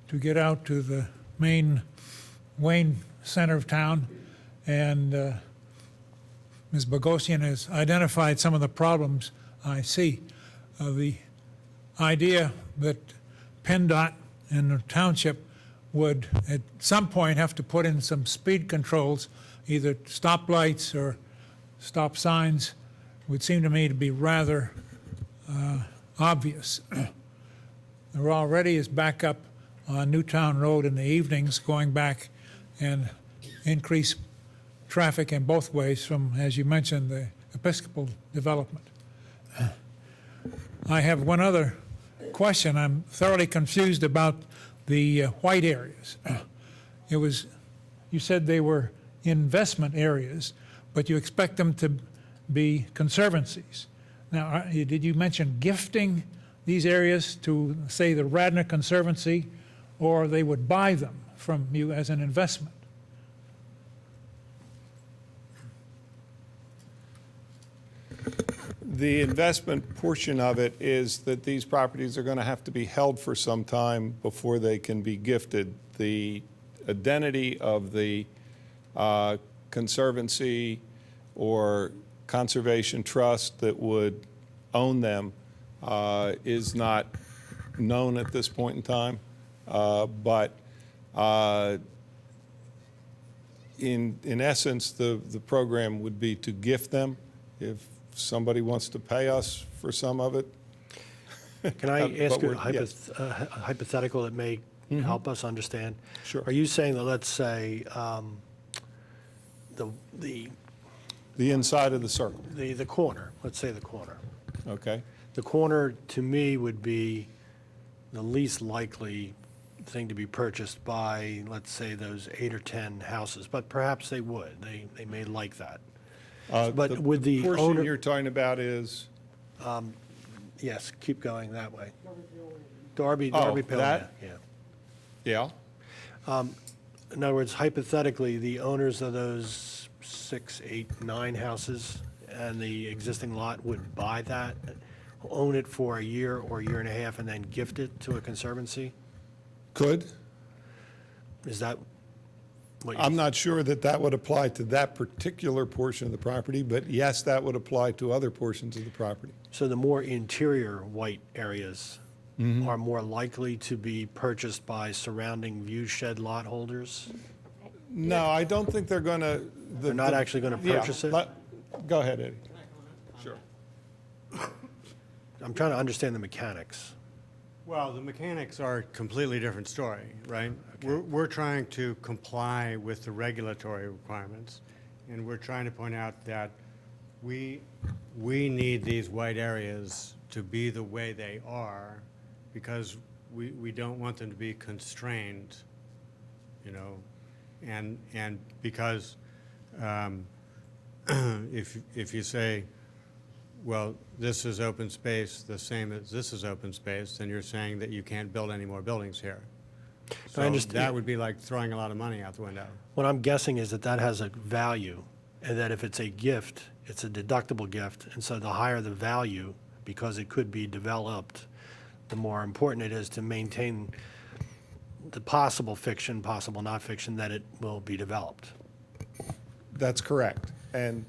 to get out to the main Wayne center of town, and Ms. Bogosian has identified some of the problems I see. The idea that PennDOT and the township would at some point have to put in some speed controls, either stoplights or stop signs, would seem to me to be rather obvious. There already is backup on Newtown Road in the evenings going back and increase traffic in both ways from, as you mentioned, the Episcopal development. I have one other question. I'm thoroughly confused about the white areas. It was, you said they were investment areas, but you expect them to be conservancies. Now, did you mention gifting these areas to, say, the Radnor Conservancy, or they would buy them from you as an investment? The investment portion of it is that these properties are going to have to be held for some time before they can be gifted. The identity of the conservancy or conservation trust that would own them is not known at this point in time. But in essence, the program would be to gift them. If somebody wants to pay us for some of it. Can I ask you a yes. hypothetical that may help us understand? Sure. Are you saying that, let's say, The inside of the circle, the corner, let's say the corner. okay? The corner, to me, would be the least likely thing to be purchased by, let's say, those 8 or 10 houses, but perhaps they would. They may like that. But would the portion owner- you're talking about is, Yes, keep going that way. Darby Oh, Pillman, that? yeah. yeah, In other words, hypothetically, the owners of those 6, 8, 9 houses and the existing lot would buy that, own it for a year or year and a half, and then gift it to a conservancy? could. Is that what you? I'm not sure that that would apply to that particular portion of the property, but yes, that would apply to other portions of the property. So the more interior white areas Mm-hmm. are more likely to be purchased by surrounding view shed lot holders? No, I don't think they're going to. They're not actually gonna purchase it? Go ahead, Eddie. Sure. I'm trying to understand the mechanics. Well, the mechanics are a completely different story, right? We're trying to comply with the regulatory requirements, and we're trying to point out that we need these white areas to be the way they are, because we don't want them to be constrained, you know, and because if you say, well, this is open space, the same as this is open space, then you're saying that you can't build any more buildings here. So understand. that would be like throwing a lot of money out the window. What I'm guessing is that that has a value, and that if it's a gift, it's a deductible gift, and so the higher the value, because it could be developed, the more important it is to maintain the possible fiction, possible not fiction, that it will be developed. That's correct. And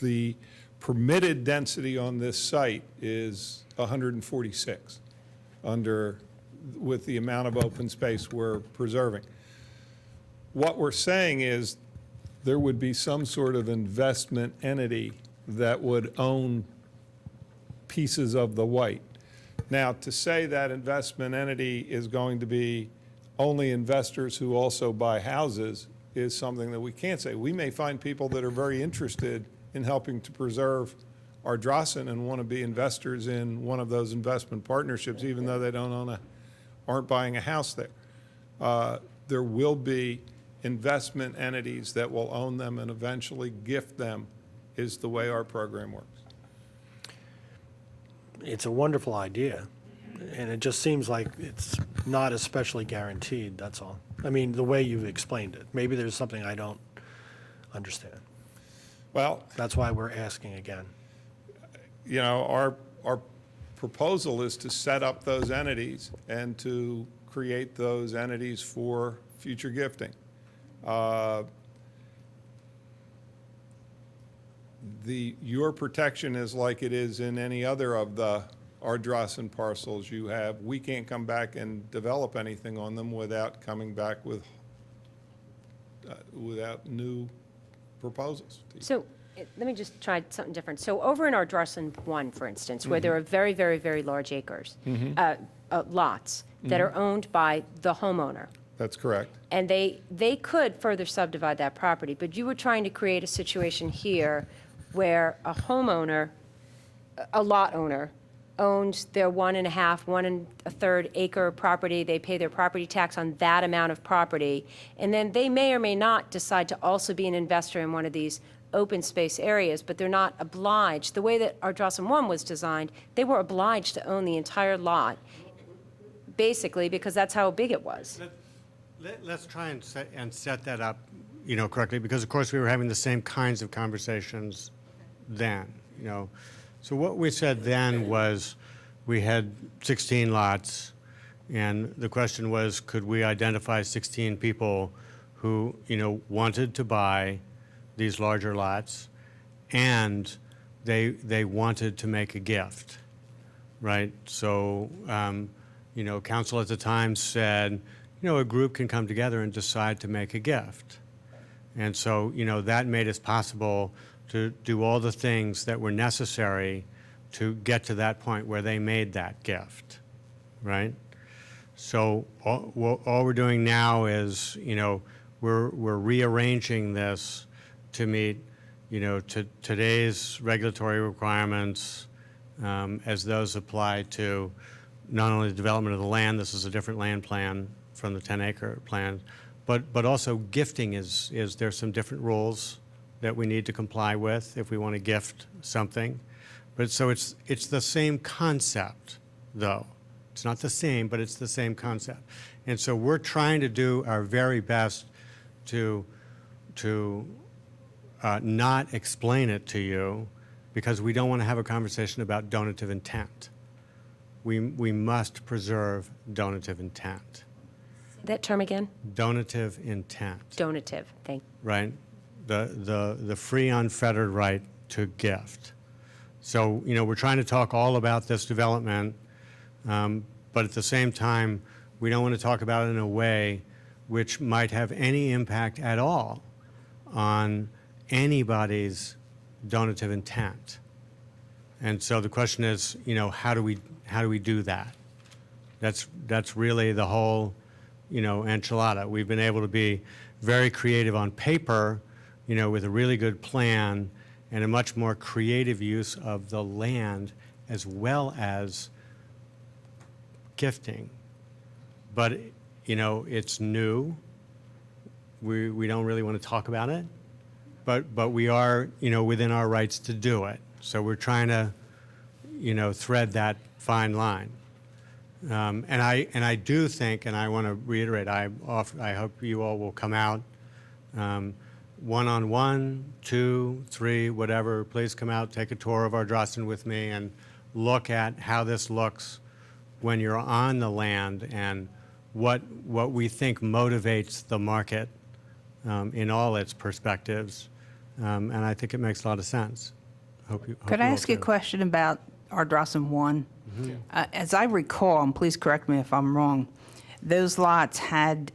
the permitted density on this site is 146 with the amount of open space we're preserving. What we're saying is there would be some sort of investment entity that would own pieces of the white. Now, to say that investment entity is going to be only investors who also buy houses is something that we can't say. We may find people that are very interested in helping to preserve Ardrossan and want to be investors in one of those investment partnerships, even though they don't own aren't buying a house there. There will be investment entities that will own them and eventually gift them, is the way our program works. It's a wonderful idea, and it just seems like it's not especially guaranteed, that's all. I mean, the way you've explained it. Maybe there's something I don't understand. Well, That's why we're asking again. you know, our proposal is to set up those entities and to create those entities for future gifting. Your protection is like it is in any other of the Ardrossan parcels you have. We can't come back and develop anything on them without coming back with, without new proposals. So let me just try something different. So over in Ardrossan 1, for instance, where there are very, very, very large acres, lots that are owned by the homeowner, That's correct. and they could further subdivide that property, but you were trying to create a situation here where a homeowner, a lot owner, owns their 1.5, 1 1/3 acre property. They pay their property tax on that amount of property, and then they may or may not decide to also be an investor in one of these open space areas, but they're not obliged. The way that Ardrossan 1 was designed, they were obliged to own the entire lot, basically, because that's how big it was. Let's try and set that up, you know, correctly, because of course we were having the same kinds of conversations then, you know. So what we said then was we had 16 lots, and the question was, could we identify 16 people who, you know, wanted to buy these larger lots, and they wanted to make a gift, right? So, you know, council at the time said, you know, a group can come together and decide to make a gift. And so, you know, that made it possible to do all the things that were necessary to get to that point where they made that gift, right? So all we're doing now is, you know, we're rearranging this to meet, you know, to today's regulatory requirements as those apply to not only the development of the land, this is a different land plan from the 10-acre plan, but also gifting is there's some different rules that we need to comply with if we want to gift something. But so it's the same concept, though. It's not the same, but it's the same concept. And so we're trying to do our very best to not explain it to you, because we don't want to have a conversation about donative intent. We must preserve donative intent. That term again? Donative intent. Donative, thank you. Right? The free, unfettered right to gift. So, you know, we're trying to talk all about this development, but at the same time, we don't want to talk about it in a way which might have any impact at all on anybody's donative intent. And so the question is, you know, how do we do that? That's really the whole, you know, enchilada. We've been able to be very creative on paper, you know, with a really good plan and a much more creative use of the land as well as gifting. But, you know, it's new. We don't really want to talk about it, but we are, you know, within our rights to do it. So we're trying to, you know, thread that fine line. And I do think, and I want to reiterate, I hope you all will come out one-on-one, 2, 3, whatever. Please come out, take a tour of Ardrossan with me, and look at how this looks when you're on the land and what we think motivates the market in all its perspectives. And I think it makes a lot of sense. Hope Could I you all ask you a do. question about Ardrossan 1? As I recall, and please correct me if I'm wrong, those lots had,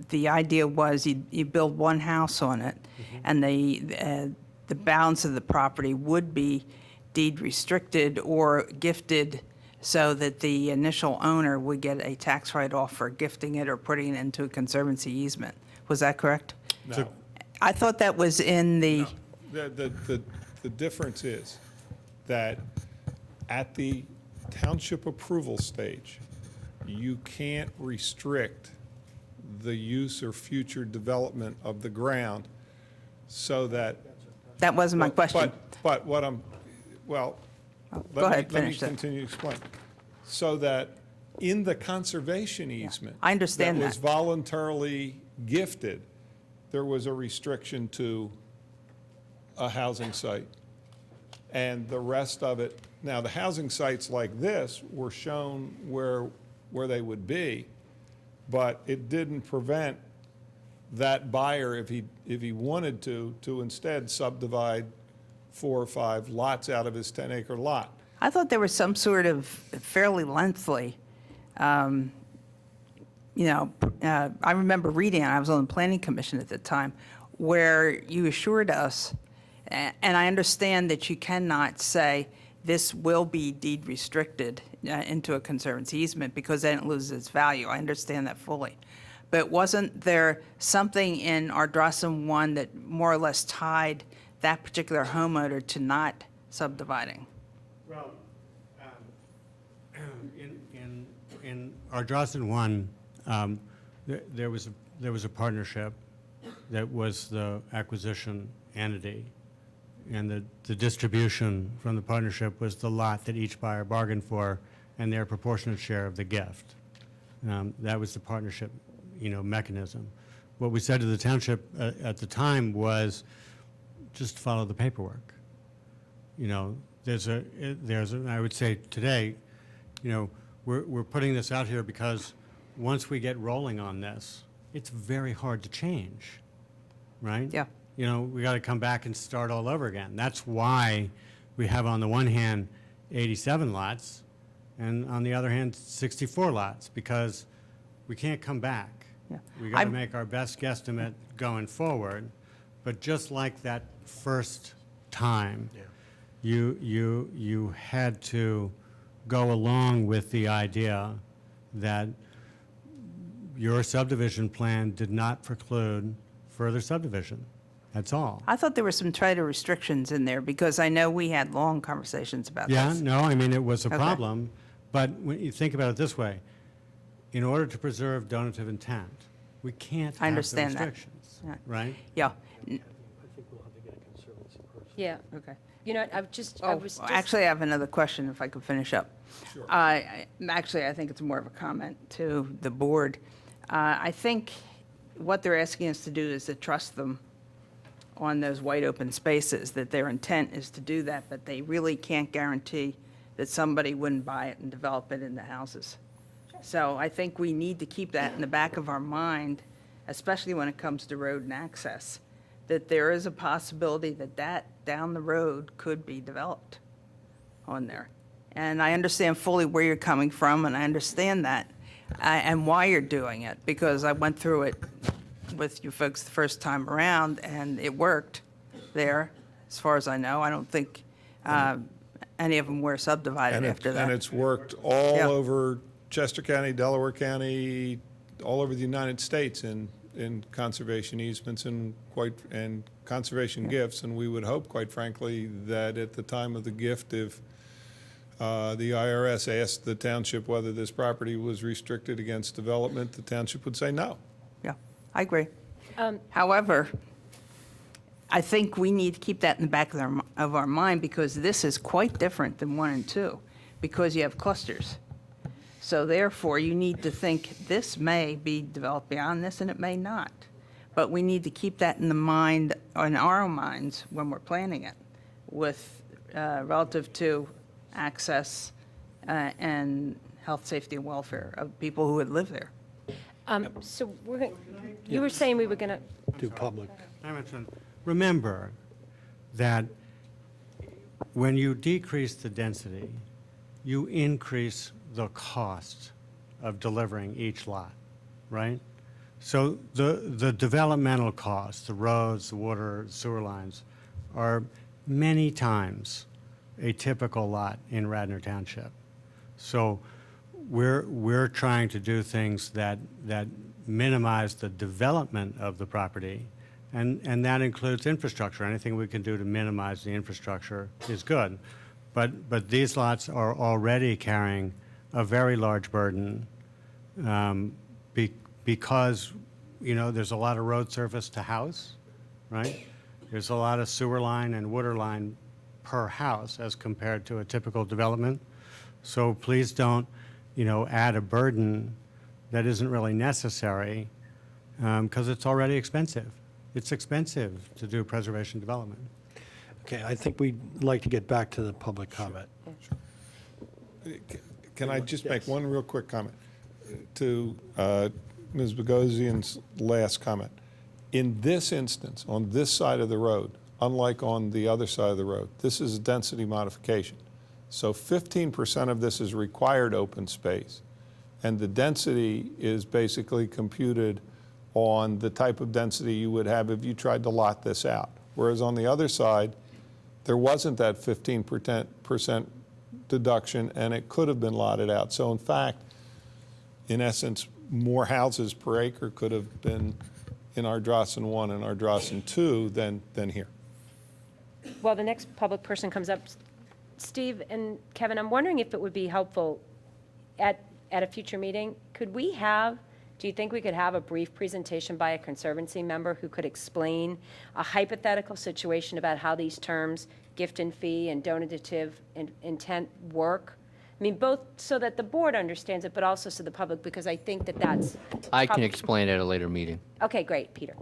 the idea was you build one house on it, and the balance of the property would be deed restricted or gifted so that the initial owner would get a tax write-off for gifting it or putting it into a conservancy easement. Was that correct? No. I thought that was in the, The difference is that at the township approval stage, you can't restrict the use or future development of the ground so that. that wasn't my question. But what I'm, well, Go ahead, let me finish that. continue to explain. So that in the conservation easement. I understand That was that. voluntarily gifted, there was a restriction to a housing site. And the rest of it, now the housing sites like this were shown where they would be, but it didn't prevent that buyer, if he wanted to instead subdivide 4 or 5 lots out of his 10-acre lot. I thought there was some sort of fairly lengthy, I remember reading, I was on the planning commission at the time, where you assured us, and I understand that you cannot say this will be deed restricted into a conservancy easement because then it loses its value. I understand that fully. But wasn't there something in Ardrossan 1 that more or less tied that particular homeowner to not subdividing? Well, in Ardrossan 1, there was a partnership that was the acquisition entity, and the distribution from the partnership was the lot that each buyer bargained for and their proportionate share of the gift. That was the partnership, mechanism. What we said to the township at the time was just follow the paperwork. I would say today, we're putting this out here because once we get rolling on this, it's very hard to change, right? Yeah. We got to come back and start all over again. That's why we have on the one hand 87 lots and on the other hand 64 lots, because we can't come back. Yeah. We got to make our best guesstimate going forward. But just like that first time, you had to go along with the idea that your subdivision plan did not preclude further subdivision. That's all. I thought there were some tighter restrictions in there because I know we had long conversations about this. Yeah, no, I mean, it was a Okay. problem, but when you think about it this way, in order to preserve donative intent, we can't I have the understand that. restrictions, Yeah. right? Yeah, I think we'll have to get a conservancy person. Yeah. okay. I Oh, was just. actually, I have another question if I could finish up. Sure. Actually, I think it's more of a comment to the board. I think what they're asking us to do is to trust them on those wide open spaces, that their intent is to do that, but they really can't guarantee that somebody wouldn't buy it and develop it into houses. So I think we need to keep that in the back of our mind, especially when it comes to road and access, that there is a possibility that down the road could be developed on there. And I understand fully where you're coming from, and I understand that, and why you're doing it, because I went through it with you folks the first time around, and it worked there, as far as I know. I don't think any of them were subdivided And after that. it's worked all Yeah. over Chester County, Delaware County, all over the United States in conservation easements and conservation gifts. And we would hope, quite frankly, that at the time of the gift, if the IRS asked the township whether this property was restricted against development, the township would say no. Yeah, I agree. However, I think we need to keep that in the back of our mind, because this is quite different than 1 and 2, because you have clusters. So therefore, you need to think this may be developed beyond this, and it may not. But we need to keep that in our minds when we're planning it, with relative to access and health, safety, and welfare of people who would live there. So you were saying we were going to, Do public. I mentioned, remember that when you decrease the density, you increase the cost of delivering each lot, right? So the developmental costs, the roads, the water, sewer lines, are many times a typical lot in Radnor Township. So we're trying to do things that minimize the development of the property, and that includes infrastructure. Anything we can do to minimize the infrastructure is good. But these lots are already carrying a very large burden because, you know, there's a lot of road surface to house, right? There's a lot of sewer line and water line per house as compared to a typical development. So please don't, you know, add a burden that isn't really necessary because it's already expensive. It's expensive to do preservation development. Okay, I think we'd like to get back to the public comment. Can I just make one real quick comment to Ms. Bogosian's last comment? In this instance, on this side of the road, unlike on the other side of the road, this is a density modification. So 15% of this is required open space, and the density is basically computed on the type of density you would have if you tried to lot this out. Whereas on the other side, there wasn't that 15% deduction, and it could have been lotted out. So in fact, in essence, more houses per acre could have been in Ardrossan 1 and Ardrossan 2 than here. Well, the next public person comes up. Steve and Kevin, I'm wondering if it would be helpful at a future meeting, do you think we could have a brief presentation by a Conservancy member who could explain a hypothetical situation about how these terms, gift and fee and donative intent, work? I mean, both so that the board understands it, but also so the public, because I think that that's... I can explain at a later meeting. Okay, great, Peter.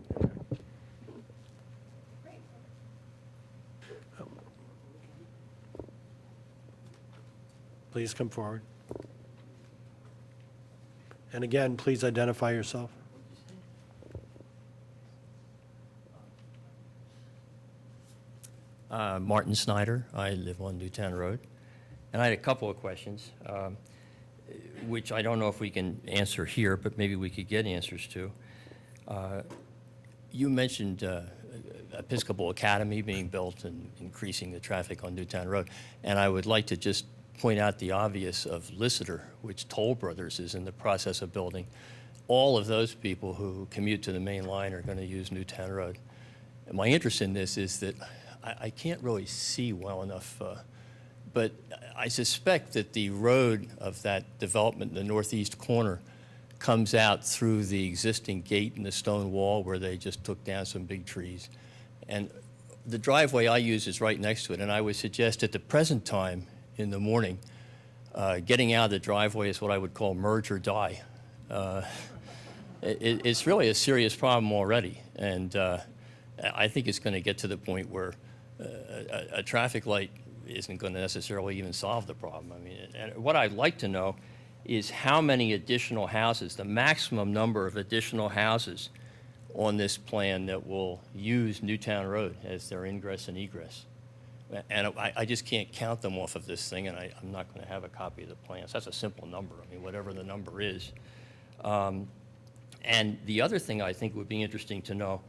Please come forward. And again, please identify yourself. Martin Snyder. I live on Newtown Road. And I had a couple of questions, which I don't know if we can answer here, but maybe we could get answers to. You mentioned Episcopal Academy being built and increasing the traffic on Newtown Road. And I would like to just point out the obvious of Lissitor, which Toll Brothers is in the process of building. All of those people who commute to the main line are going to use Newtown Road. And my interest in this is that I can't really see well enough, but I suspect that the road of that development in the northeast corner comes out through the existing gate in the stone wall where they just took down some big trees. And the driveway I use is right next to it, and I would suggest at the present time in the morning, getting out of the driveway is what I would call merge or die. It's really a serious problem already, and I think it's going to get to the point where a traffic light isn't going to necessarily even solve the problem. I mean, and what I'd like to know is how many additional houses, the maximum number of additional houses on this plan that will use Newtown Road as their ingress and egress. And I just can't count them off of this thing, and I'm not going to have a copy of the plan. So that's a simple number. I mean, whatever the number is. And the other thing I think would be interesting to know,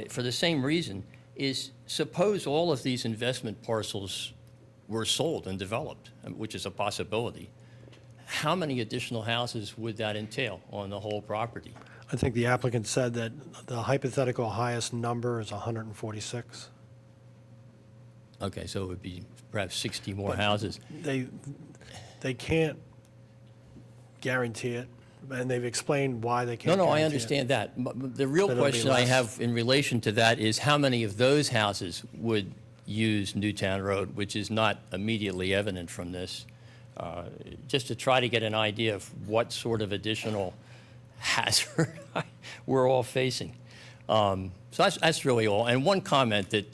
for the same reason, is suppose all of these investment parcels were sold and developed, which is a possibility. How many additional houses would that entail on the whole property? I think the applicant said that the hypothetical highest number is 146. Okay, so it would be perhaps 60 more houses. They can't guarantee it, and they've explained why they can't No, guarantee I it. understand that. The real That it'll be question I less. have in relation to that is how many of those houses would use Newtown Road, which is not immediately evident from this, just to try to get an idea of what sort of additional hazard we're all facing. So that's really all. And one comment that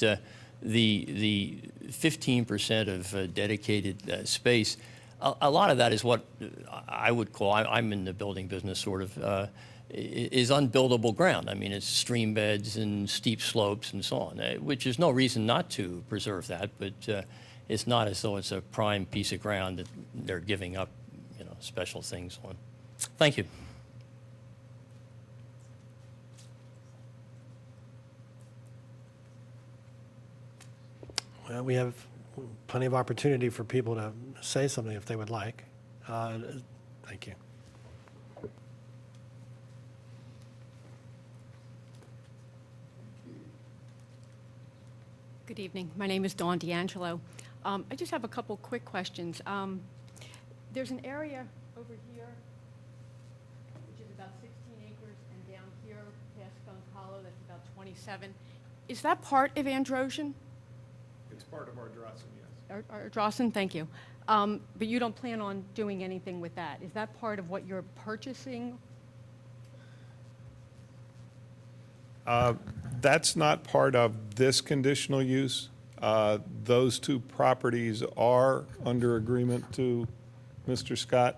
the 15% of dedicated space, a lot of that is what I would call, I'm in the building business sort of, is unbuildable ground. I mean, it's stream beds and steep slopes and so on, which is no reason not to preserve that, but it's not as though it's a prime piece of ground that they're giving up, you know, special things on. Thank you. Well, we have plenty of opportunity for people to say something if they would like. Thank you. Good evening. My name is Dawn D'Angelo. I just have a couple quick questions. There's an area over here, which is about 16 acres, and down here past Skunk Hollow, that's about 27. Is that part of Androsian? It's part of our Drossen, yes. Or Drawson, thank you. But you don't plan on doing anything with that. Is that part of what you're purchasing? That's not part of this conditional use. Those two properties are under agreement to Mr. Scott.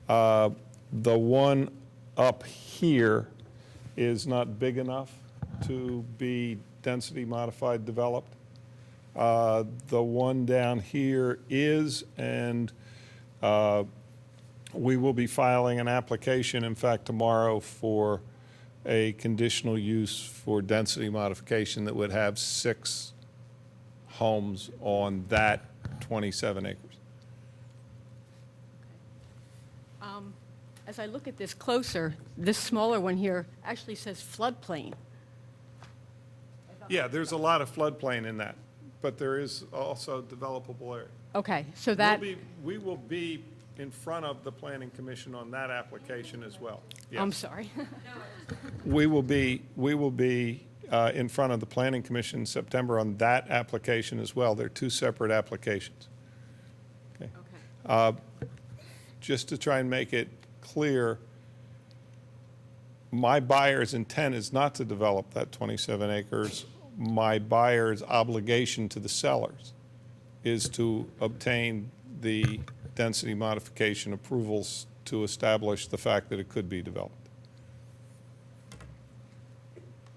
The one up here is not big enough to be density modified developed. The one down here is, and we will be filing an application, in fact, tomorrow for a conditional use for density modification that would have 6 homes on that 27 acres. As I look at this closer, this smaller one here actually says floodplain. Yeah, there's a lot of floodplain in that, but there is also developable area. Okay, so that, We will be in front of the Planning Commission on that application as well. I'm Yes. sorry. We will be in front of the Planning Commission in September on that application as well. They're 2 separate applications. Okay. Just to try and make it clear, my buyer's intent is not to develop that 27 acres. My buyer's obligation to the sellers is to obtain the density modification approvals to establish the fact that it could be developed.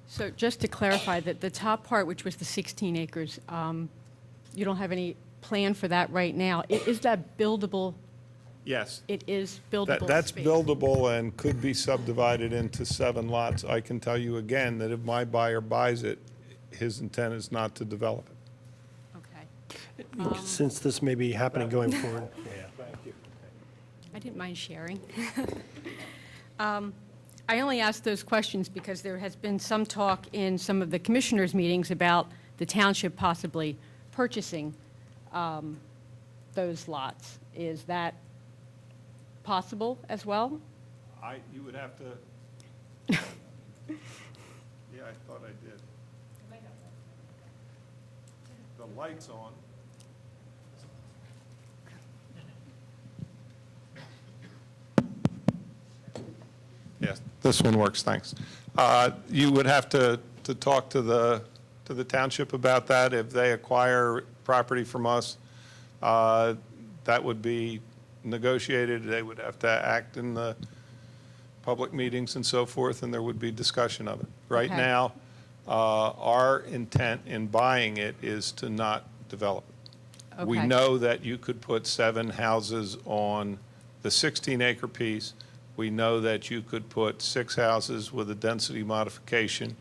So just to clarify, that the top part, which was the 16 acres, you don't have any plan for that right now. Is that buildable? Yes. It is buildable That's space? buildable and could be subdivided into 7 lots. I can tell you again that if my buyer buys it, his intent is not to develop it. Okay. Since this may be happening going forward. Yeah. Thank you. I didn't mind sharing. I only asked those questions because there has been some talk in some of the commissioners' meetings about the township possibly purchasing those lots. Is that possible as well? You would have to, yeah, I thought I did. The light's on. Yes, this one works, thanks. You would have to talk to the township about that. If they acquire property from us, that would be negotiated. They would have to act in the public meetings and so forth, and there would be discussion of it. Right Okay. now, our intent in buying it is to not develop it. We Okay. know that you could put 7 houses on the 16-acre piece. We know that you could put 6 houses with a density modification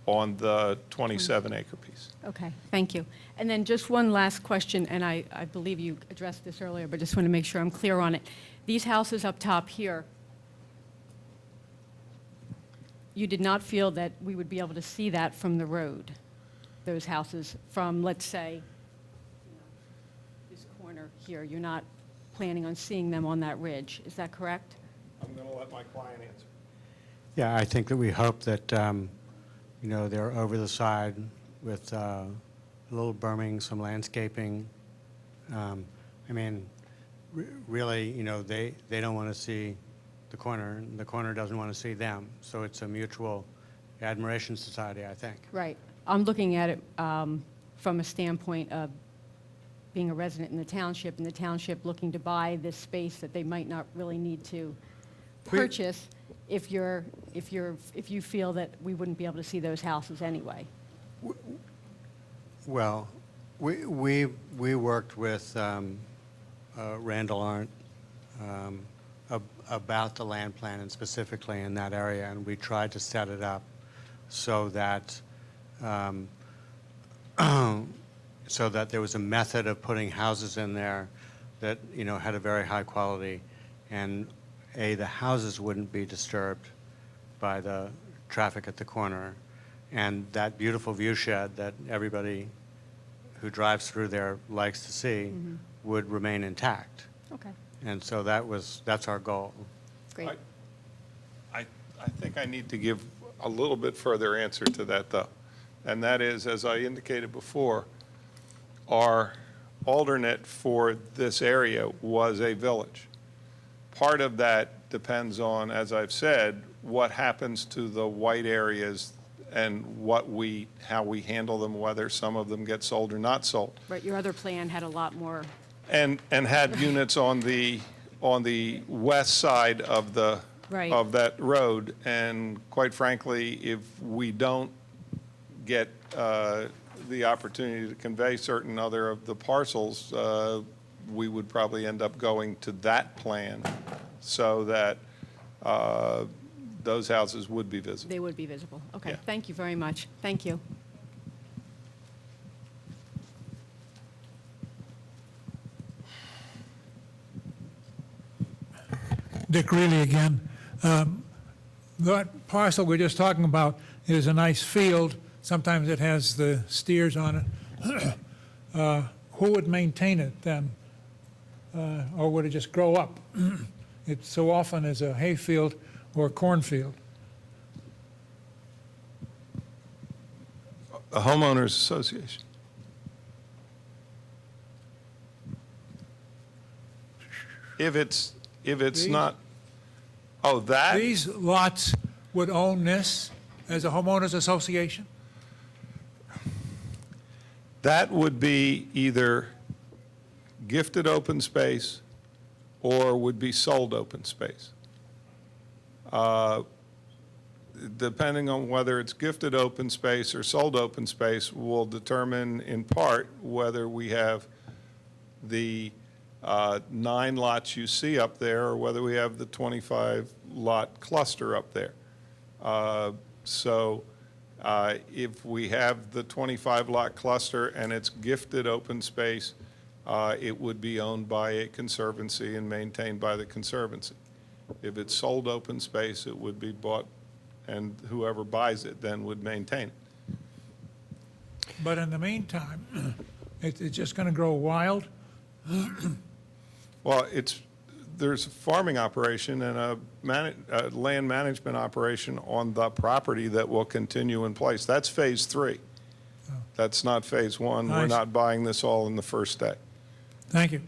on the 27-acre piece. Okay, thank you. And then just one last question, and I believe you addressed this earlier, but just want to make sure I'm clear on it. These houses up top here, you did not feel that we would be able to see that from the road, those houses from, let's say, this corner here. You're not planning on seeing them on that ridge. Is that correct? I'm going to let my client answer. Yeah, I think that we hope that, they're over the side with a little berming, some landscaping. Really, they don't want to see the corner, and the corner doesn't want to see them. So it's a mutual admiration society, I think. Right. I'm looking at it from a standpoint of being a resident in the township, and the township looking to buy this space that they might not really need to purchase if you feel that we wouldn't be able to see those houses anyway. Well, we worked with Randall Arndt about the land plan and specifically in that area, and we tried to set it up so that so that there was a method of putting houses in there that, you know, had a very high quality, and the houses wouldn't be disturbed by the traffic at the corner, and that beautiful view shed that everybody who drives through there likes to see would remain intact. Okay, And so that's our goal. great. I think I need to give a little bit further answer to that, though. And that is, as I indicated before, our alternate for this area was a village. Part of that depends on, as I've said, what happens to the white areas and how we handle them, whether some of them get sold or not sold. Right, your other plan had a lot more, And had units on the west side of the Right. of that road. And quite frankly, if we don't get the opportunity to convey certain other of the parcels, we would probably end up going to that plan so that those houses would be visible. they would be visible. Okay, Yeah. thank you very much. Thank you. Dick Reilly again. That parcel we're just talking about is a nice field. Sometimes it has the steers on it. Who would maintain it then? Or would it just grow up? It so often is a hayfield or a cornfield. A homeowners association. If it's These- not, oh, that? These lots would own this as a homeowners association? That would be either gifted open space or would be sold open space. Depending on whether it's gifted open space or sold open space will determine in part whether we have the 9 lots you see up there or whether we have the 25-lot cluster up there. So if we have the 25-lot cluster and it's gifted open space, it would be owned by a conservancy and maintained by the conservancy. If it's sold open space, it would be bought, and whoever buys it then would maintain it. But in the meantime, it's just going to grow wild? Well, there's a farming operation and a land management operation on the property that will continue in place. That's phase 3. That's not phase 1. We're Nice. not buying this all in the first day. Thank you.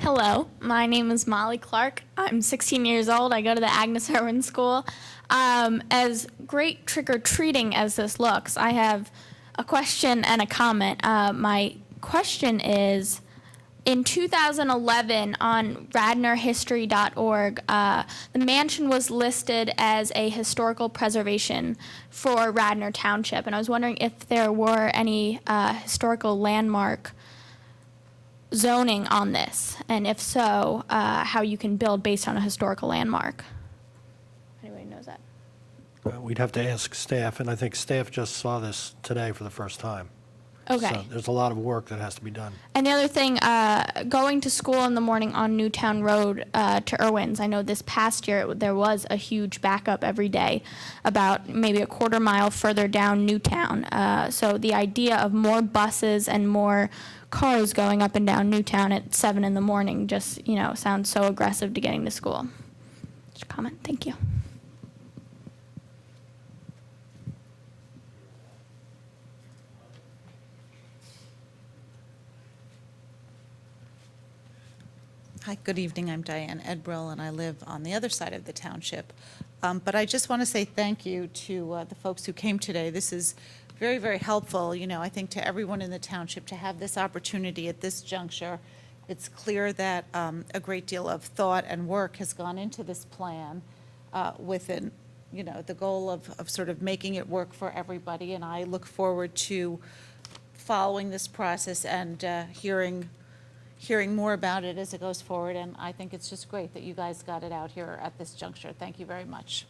Hello, my name is Molly Clark. I'm 16 years old. I go to the Agnes Irwin School. As great trick-or-treating as this looks, I have a question and a comment. My question is, in 2011 on radnorhistory.org, the mansion was listed as a historical preservation for Radnor Township, and I was wondering if there were any historical landmark zoning on this, and if so, how you can build based on a historical landmark. Anybody knows that? We'd have to ask staff, and I think staff just saw this today for the first time. Okay. So there's a lot of work that has to be done. And the other thing, going to school in the morning on Newtown Road to Irwin's, I know this past year there was a huge backup every day, about maybe a quarter mile further down Newtown. So the idea of more buses and more cars going up and down Newtown at 7 in the morning just, sounds so aggressive to getting to school. Just a comment. Thank you. Hi, good evening. I'm Diane Edbrill, and I live on the other side of the township. But I just want to say thank you to the folks who came today. This is very, very helpful, I think, to everyone in the township to have this opportunity at this juncture. It's clear that a great deal of thought and work has gone into this plan with the goal of sort of making it work for everybody. And I look forward to following this process and hearing hearing more about it as it goes forward, and I think it's just great that you guys got it out here at this juncture. Thank you very much.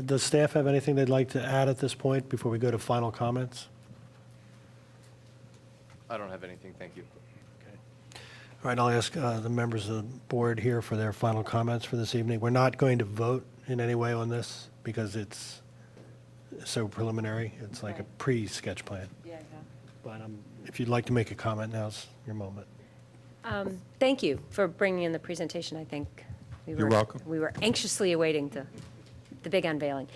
Does staff have anything they'd like to add at this point before we go to final comments? I don't have anything, thank you. All right, I'll ask the members of the board here for their final comments for this evening. We're not going to vote in any way on this because it's so preliminary. It's like a pre-sketch plan. Yeah, But if you'd like to make a comment, now's your moment. Thank you for bringing in the presentation, I think. You're welcome. We were anxiously awaiting the big unveiling.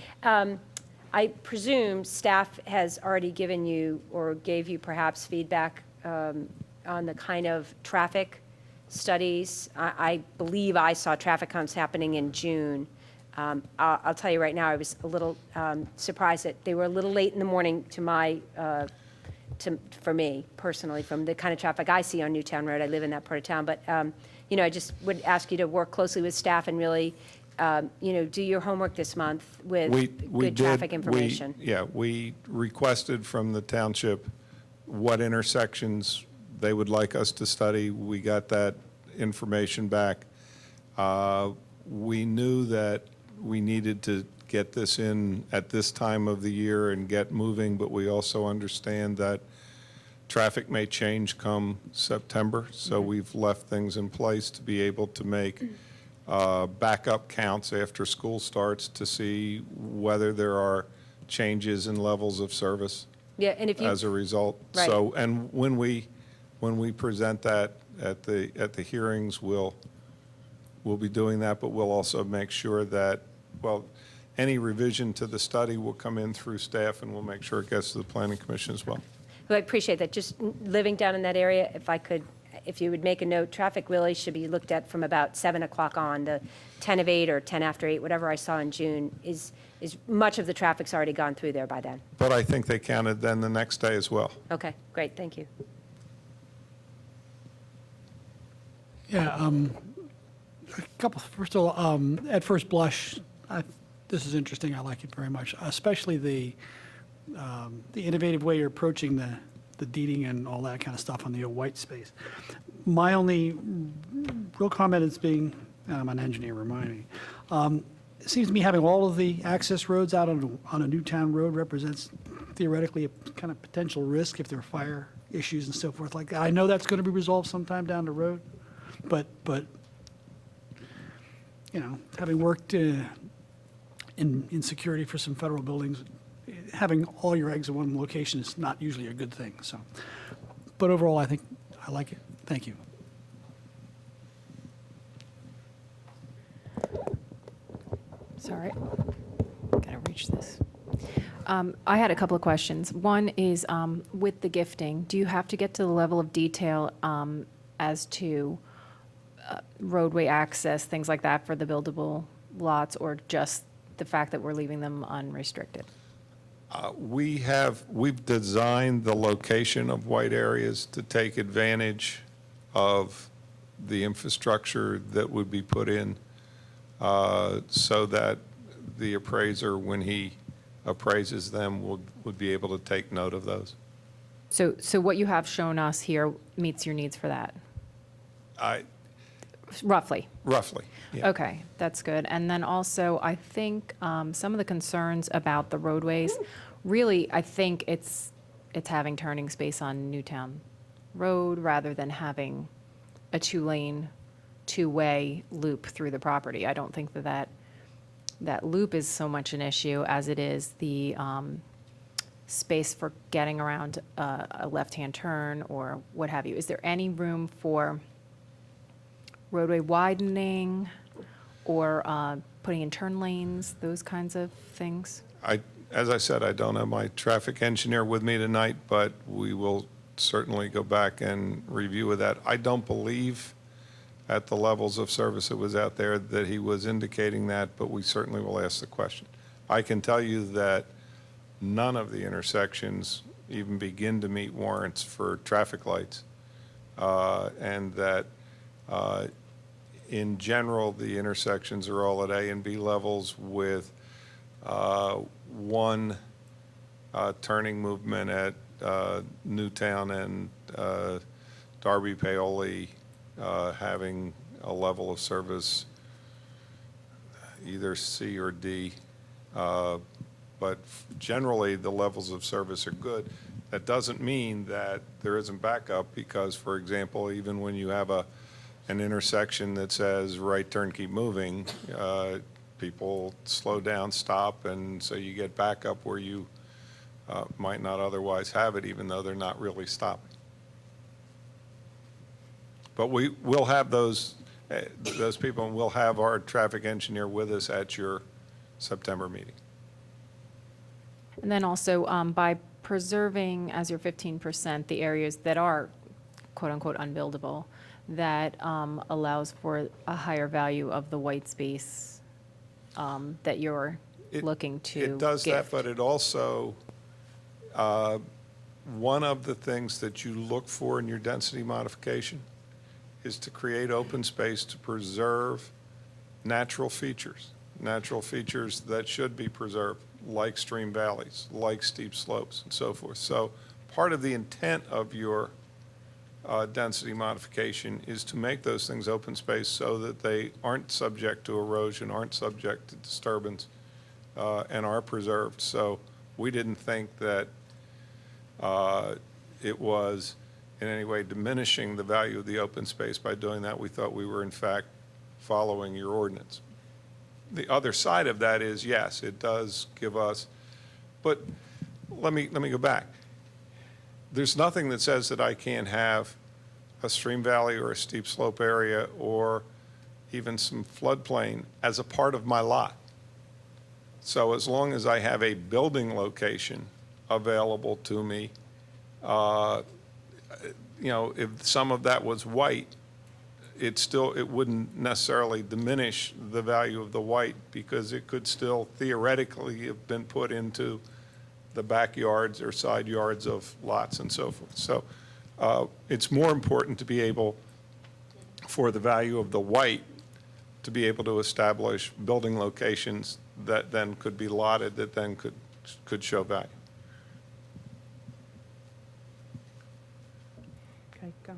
I presume staff has already given you or gave you perhaps feedback on the kind of traffic studies. I believe I saw traffic counts happening in June. I'll tell you right now, I was a little surprised that they were a little late in the morning for me personally, from the kind of traffic I see on Newtown Road. I live in that part of town, but I just would ask you to work closely with staff and really, do your homework this month with good traffic information. We requested from the township what intersections they would like us to study. We got that information back. We knew that we needed to get this in at this time of the year and get moving, but we also understand that traffic may change come September, so we've left things in place to be able to make backup counts after school starts to see whether there are changes in levels of service And if you, as a result. Right. So, and when we present that at the hearings, we'll be doing that, but we'll also make sure that, any revision to the study will come in through staff, and we'll make sure it gets to the Planning Commission as well. I appreciate that. Just living down in that area, if you would make a note, traffic really should be looked at from about 7 o'clock on. The 10 of 8 or 10 after 8, whatever I saw in June, is much of the traffic's already gone through there by then. But I think they counted then the next day as well. Okay, great, thank you. Yeah, a couple, first of all, at first blush, this is interesting, I like it very much, especially the innovative way you're approaching the deeding and all that kind of stuff on the white space. My only real comment is being, I'm an engineer, remind me, it seems to me having all of the access roads out on a Newtown road represents theoretically a kind of potential risk if there are fire issues and so forth like that. I know that's going to be resolved sometime down the road, but having worked in security for some federal buildings, having all your eggs in one location is not usually a good thing. So, but overall, I think I like it. Thank you. Sorry, gotta reach this. I had a couple of questions. One is with the gifting, do you have to get to the level of detail as to roadway access, things like that for the buildable lots, or just the fact that we're leaving them unrestricted? We've designed the location of white areas to take advantage of the infrastructure that would be put in so that the appraiser, when he appraises them, would be able to take note of those. So what you have shown us here meets your needs for that? Roughly? Roughly, yeah. Okay, that's good. And then also, I think some of the concerns about the roadways, really, I think it's having turning space on Newtown Road rather than having a two-lane, two-way loop through the property. I don't think that loop is so much an issue as it is the space for getting around a left-hand turn or what have you. Is there any room for roadway widening or putting in turn lanes, those kinds of things? As I said, I don't have my traffic engineer with me tonight, but we will certainly go back and review with that. I don't believe at the levels of service that was out there that he was indicating that, but we certainly will ask the question. I can tell you that none of the intersections even begin to meet warrants for traffic lights, and that in general, the intersections are all at A and B levels with one turning movement at Newtown and Darby Paoli having a level of service either C or D. But generally, the levels of service are good. That doesn't mean that there isn't backup because, for example, even when you have an intersection that says right turn, keep moving, people slow down, stop, and so you get backup where you might not otherwise have it, even though they're not really stopping. But we will have those people, and we'll have our traffic engineer with us at your September meeting. And then also, by preserving as your 15% the areas that are quote-unquote unbuildable, that allows for a higher value of the white space that you're looking to It does that, gift. but it also, one of the things that you look for in your density modification is to create open space to preserve natural features that should be preserved, like stream valleys, like steep slopes, and so forth. So part of the intent of your density modification is to make those things open space so that they aren't subject to erosion, aren't subject to disturbance, and are preserved. So we didn't think that it was in any way diminishing the value of the open space by doing that. We thought we were in fact following your ordinance. The other side of that is, yes, it does give us, but let me go back. There's nothing that says that I can't have a stream valley or a steep slope area or even some floodplain as a part of my lot. So as long as I have a building location available to me, if some of that was white, it wouldn't necessarily diminish the value of the white because it could still theoretically have been put into the backyards or side yards of lots and so forth. So it's more important to be able, for the value of the white, to be able to establish building locations that then could be lotted, that then could show value. Okay, go.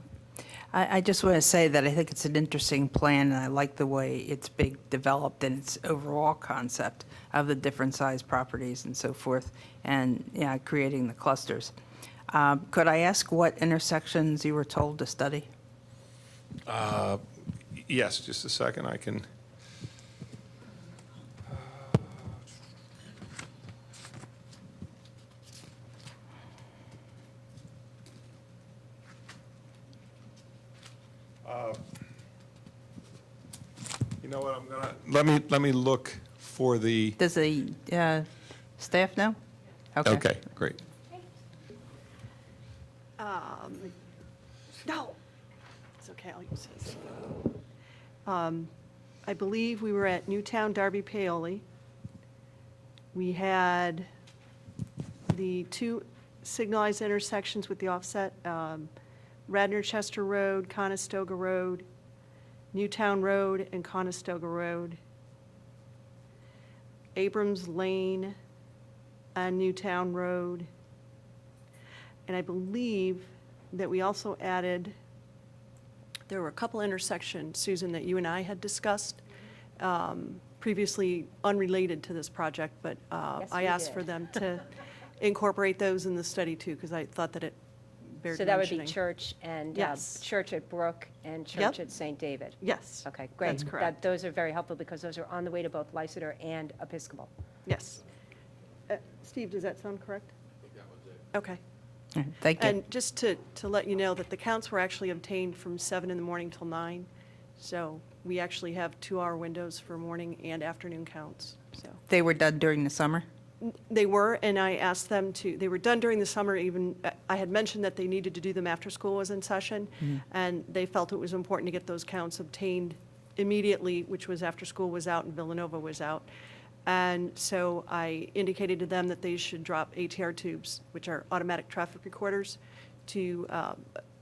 I just want to say that I think it's an interesting plan, and I like the way it's being developed and its overall concept of the different size properties and so forth, and creating the clusters. Could I ask what intersections you were told to study? Yes, just a second, I can. You know what, I'm gonna, let me look for the. Does the staff know? Okay, great. No, it's okay, I'll use his. I believe we were at Newtown Darby Paoli. We had the two signalized intersections with the offset, Radnor Chester Road, Conestoga Road, Newtown Road, and Conestoga Road, Abrams Lane and Newtown Road. And I believe that we also added, there were a couple intersections, Susan, that you and I had discussed, previously unrelated to this project, but Yes, I we asked did. for them to incorporate those in the study too, because I thought that it bared So that would be mentioning. Church and Yes. Church at Brook and Yep. Church at St. David. Yes. Okay, great. That's correct. Those are very helpful because those are on the way to both Lysander and Episcopal. Yes. Steve, does that sound correct? Okay. Thank you. And just to let you know that the counts were actually obtained from 7 in the morning till 9. So we actually have 2-hour windows for morning and afternoon counts, so. They were done during the summer? They were, and I asked them to, they were done during the summer even, I had mentioned that they needed to do them after school was in session, and they felt it was important to get those counts obtained immediately, which was after school was out and Villanova was out. And so I indicated to them that they should drop ATR tubes, which are automatic traffic recorders, to,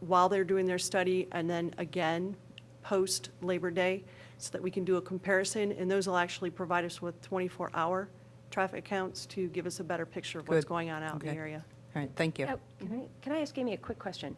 while they're doing their study, and then again post-Labor Day so that we can do a comparison, and those will actually provide us with 24-hour traffic counts to give us a better picture of what's Good. going on out in the Okay. area. All right, thank you. Oh, can I ask Amy a quick question?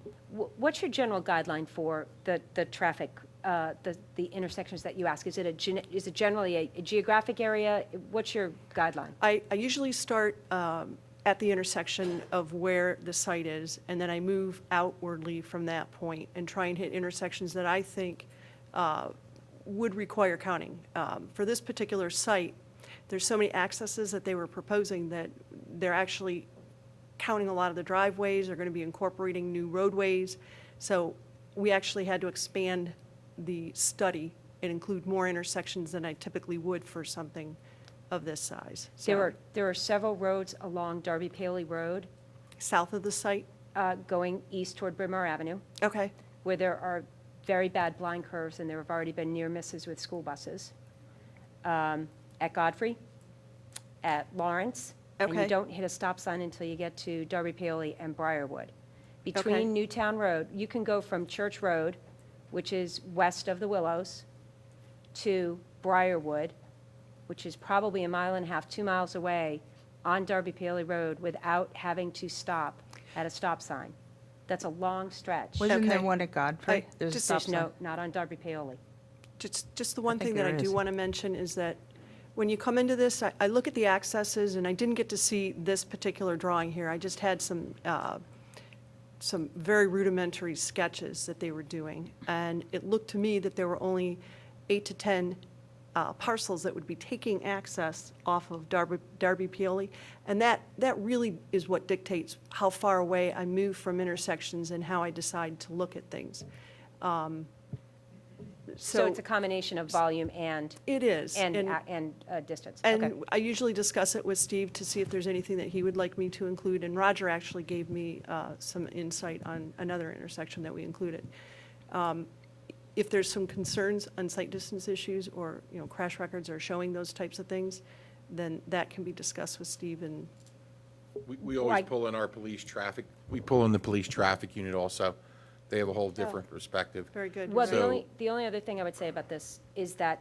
What's your general guideline for the traffic, the intersections that you ask? Is it generally a geographic area? What's your guideline? I usually start at the intersection of where the site is, and then I move outwardly from that point and try and hit intersections that I think would require counting. For this particular site, there's so many accesses that they were proposing that they're actually counting a lot of the driveways, they're going to be incorporating new roadways. So we actually had to expand the study and include more intersections than I typically would for something of this size. So There are several roads along Darby Paley Road south of the site? going east toward Bryn Mawr Avenue, Okay, where there are very bad blind curves, and there have already been near misses with school buses. At Godfrey, at Lawrence, and you Okay. don't hit a stop sign until you get to Darby Paley and Briarwood. Okay. Between Newtown Road, you can go from Church Road, which is west of the Willows, to Briarwood, which is probably 1.5 miles, 2 miles away, on Darby Paley Road without having to stop at a stop sign. That's a long stretch. Wasn't there Okay. one at Godfrey? There's a just- stop There's no, sign. not on Darby Paley. just the one think thing that I there do is. want to mention is that when you come into this, I look at the accesses, and I didn't get to see this particular drawing here. I just had some very rudimentary sketches that they were doing. And it looked to me that there were only 8 to 10 parcels that would be taking access off of Darby Paoli. And that really is what dictates how far away I move from intersections and how I decide to look at things. So it's a combination of volume and, It is. and distance. And Okay. I usually discuss it with Steve to see if there's anything that he would like me to include, and Roger actually gave me some insight on another intersection that we included. If there's some concerns on site distance issues, or, crash records are showing those types of things, then that can be discussed with Steve, and We always Right. pull in our police traffic. We pull in the police traffic unit also. They have a whole different perspective. very good. Well, So- the only other thing I would say about this is that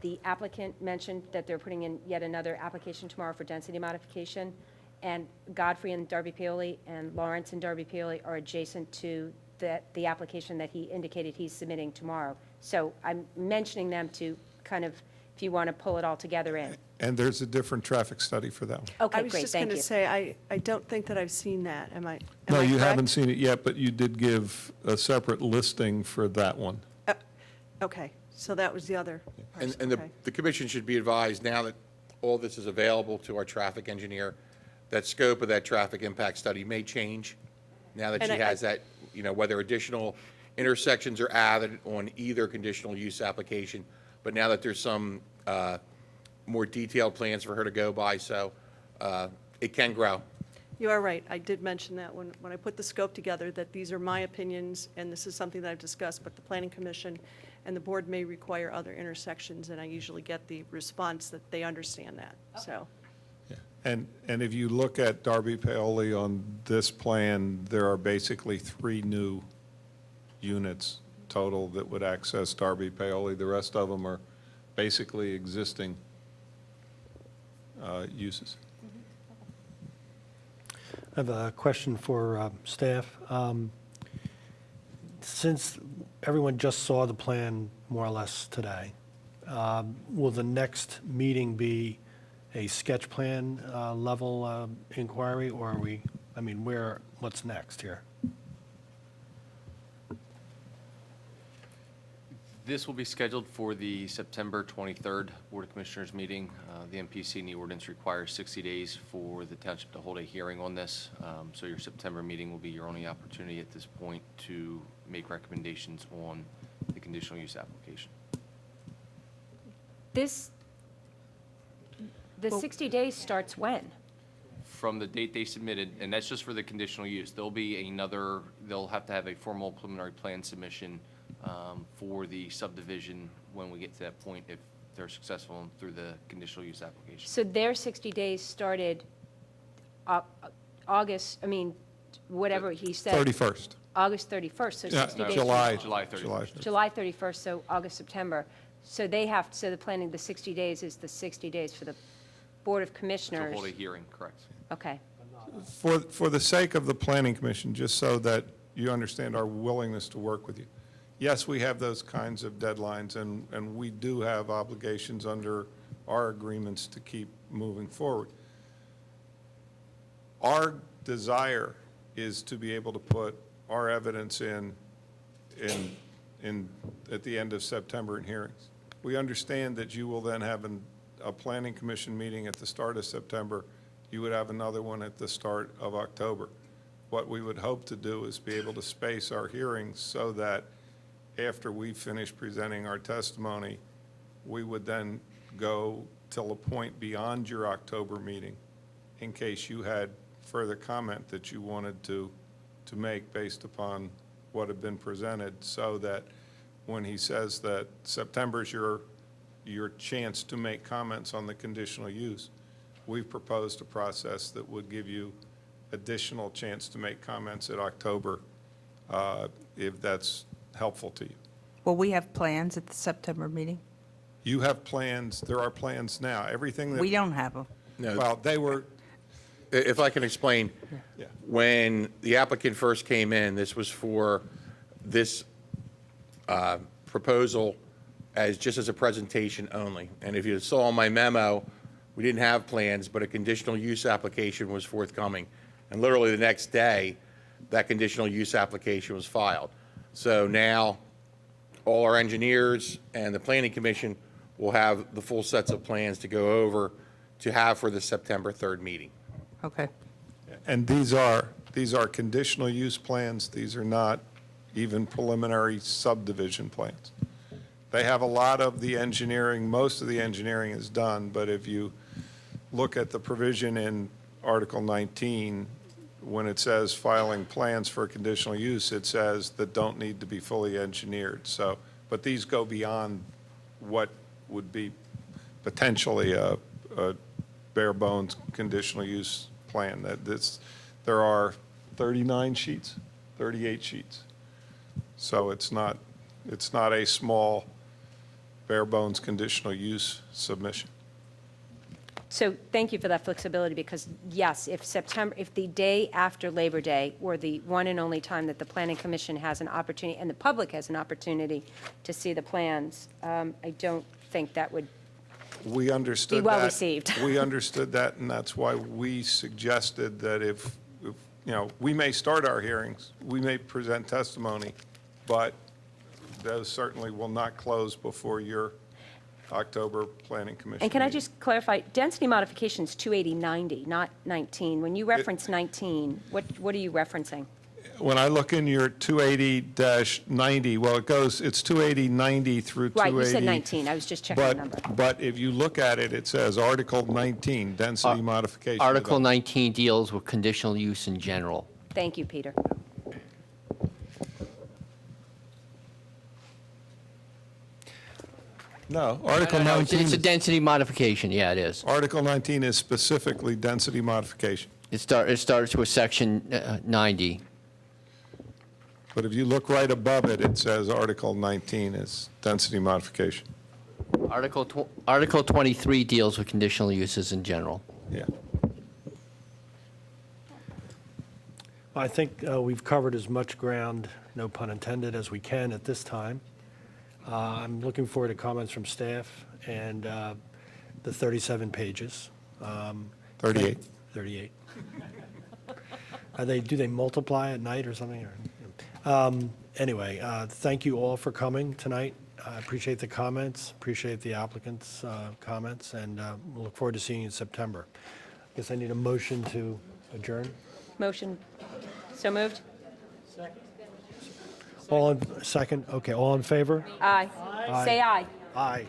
the applicant mentioned that they're putting in yet another application tomorrow for density modification, and Godfrey and Darby Paoli and Lawrence and Darby Paoli are adjacent to the application that he indicated he's submitting tomorrow. So I'm mentioning them to kind of, if you want to pull it all together in. And there's a different traffic study for that one. I Okay, was great, just going thank to you. say, I don't think that I've seen that. Am I No, you haven't correct? seen it yet, but you did give a separate listing for that one. Okay, so that was the other And, parcel, and okay. the commission should be advised, now that all this is available to our traffic engineer, that scope of that traffic impact study may change, now that And she I- has that, whether additional intersections are added on either conditional use application, but now that there's some more detailed plans for her to go by, so it can grow. You are right. I did mention that when I put the scope together, that these are my opinions, and this is something that I've discussed, but the Planning Commission and the board may require other intersections, and I usually get the response that they understand that, so. And if you look at Darby Paoli on this plan, there are basically 3 new units total that would access Darby Paoli. The rest of them are basically existing uses. I have a question for staff. Since everyone just saw the plan more or less today, will the next meeting be a sketch plan level inquiry, or are we, what's next here? This will be scheduled for the September 23rd Board of Commissioners meeting. The MPC and the ordinance requires 60 days for the township to hold a hearing on this. So your September meeting will be your only opportunity at this point to make recommendations on the conditional use application. The 60 days starts when? From the date they submitted, and that's just for the conditional use, they'll have to have a formal preliminary plan submission for the subdivision when we get to that point, if they're successful through the conditional use application. So their 60 days started August, whatever he said. 31st. August 31st, so Yeah, 60 days. July. July 31st. July 31st, so August, September. So so the planning, the 60 days is the 60 days for the Board of To Commissioners. hold a hearing, correct. Okay. For the sake of the Planning Commission, just so that you understand our willingness to work with you, yes, we have those kinds of deadlines, and we do have obligations under our agreements to keep moving forward. Our desire is to be able to put our evidence in at the end of September in hearings. We understand that you will then have a Planning Commission meeting at the start of September. You would have another one at the start of October. What we would hope to do is be able to space our hearings so that after we finish presenting our testimony, we would then go till a point beyond your October meeting in case you had further comment that you wanted to make based upon what had been presented, so that when he says that September's your chance to make comments on the conditional use, we've proposed a process that would give you additional chance to make comments at October, if that's helpful to you. Will we have plans at the September meeting? You have plans, there are plans now, everything that. We don't have them. No. Well, they were, If I can explain, yeah. when the applicant first came in, this was for this proposal just as a presentation only. And if you saw my memo, we didn't have plans, but a conditional use application was forthcoming. And literally the next day, that conditional use application was filed. So now, all our engineers and the Planning Commission will have the full sets of plans to go over to have for the September 3rd meeting. Okay. And these are conditional use plans. These are not even preliminary subdivision plans. They have a lot of the engineering, most of the engineering is done, but if you look at the provision in Article 19, when it says filing plans for conditional use, it says that don't need to be fully engineered. So, but these go beyond what would be potentially a bare bones conditional use plan. There are 39 sheets, 38 sheets. So it's not a small bare bones conditional use submission. So thank you for that flexibility, because yes, if the day after Labor Day were the one and only time that the Planning Commission has an opportunity, and the public has an opportunity to see the plans, I don't think that would We understood be well that. received. We understood that, and that's why we suggested that if, we may start our hearings, we may present testimony, but those certainly will not close before your October Planning Commission And can I meeting. just clarify, density modification is 280-90, not 19. When you reference 19, what are you referencing? When I look in your 280-90, well, it's 280-90 through 280. Right, you said 19, I was just checking the number. But if you look at it, it says Article 19, density modification. Article development. 19 deals with conditional use in general. Thank you, Peter. No, Article No, 19. it's a is- density modification, yeah, it is. Article 19 is specifically density modification. It starts with section 90. But if you look right above it, it says Article 19 is density modification. Article 23 deals with conditional uses in general. Yeah. I think we've covered as much ground, no pun intended, as we can at this time. I'm looking forward to comments from staff and the 37 pages. 38. 38. Do they multiply at night or something? Anyway, thank you all for coming tonight. I appreciate the comments, appreciate the applicants' comments, and we'll look forward to seeing you in September. I guess I need a motion to adjourn. Motion, so moved? Second? Okay, all in favor? Aye. Say aye. Aye.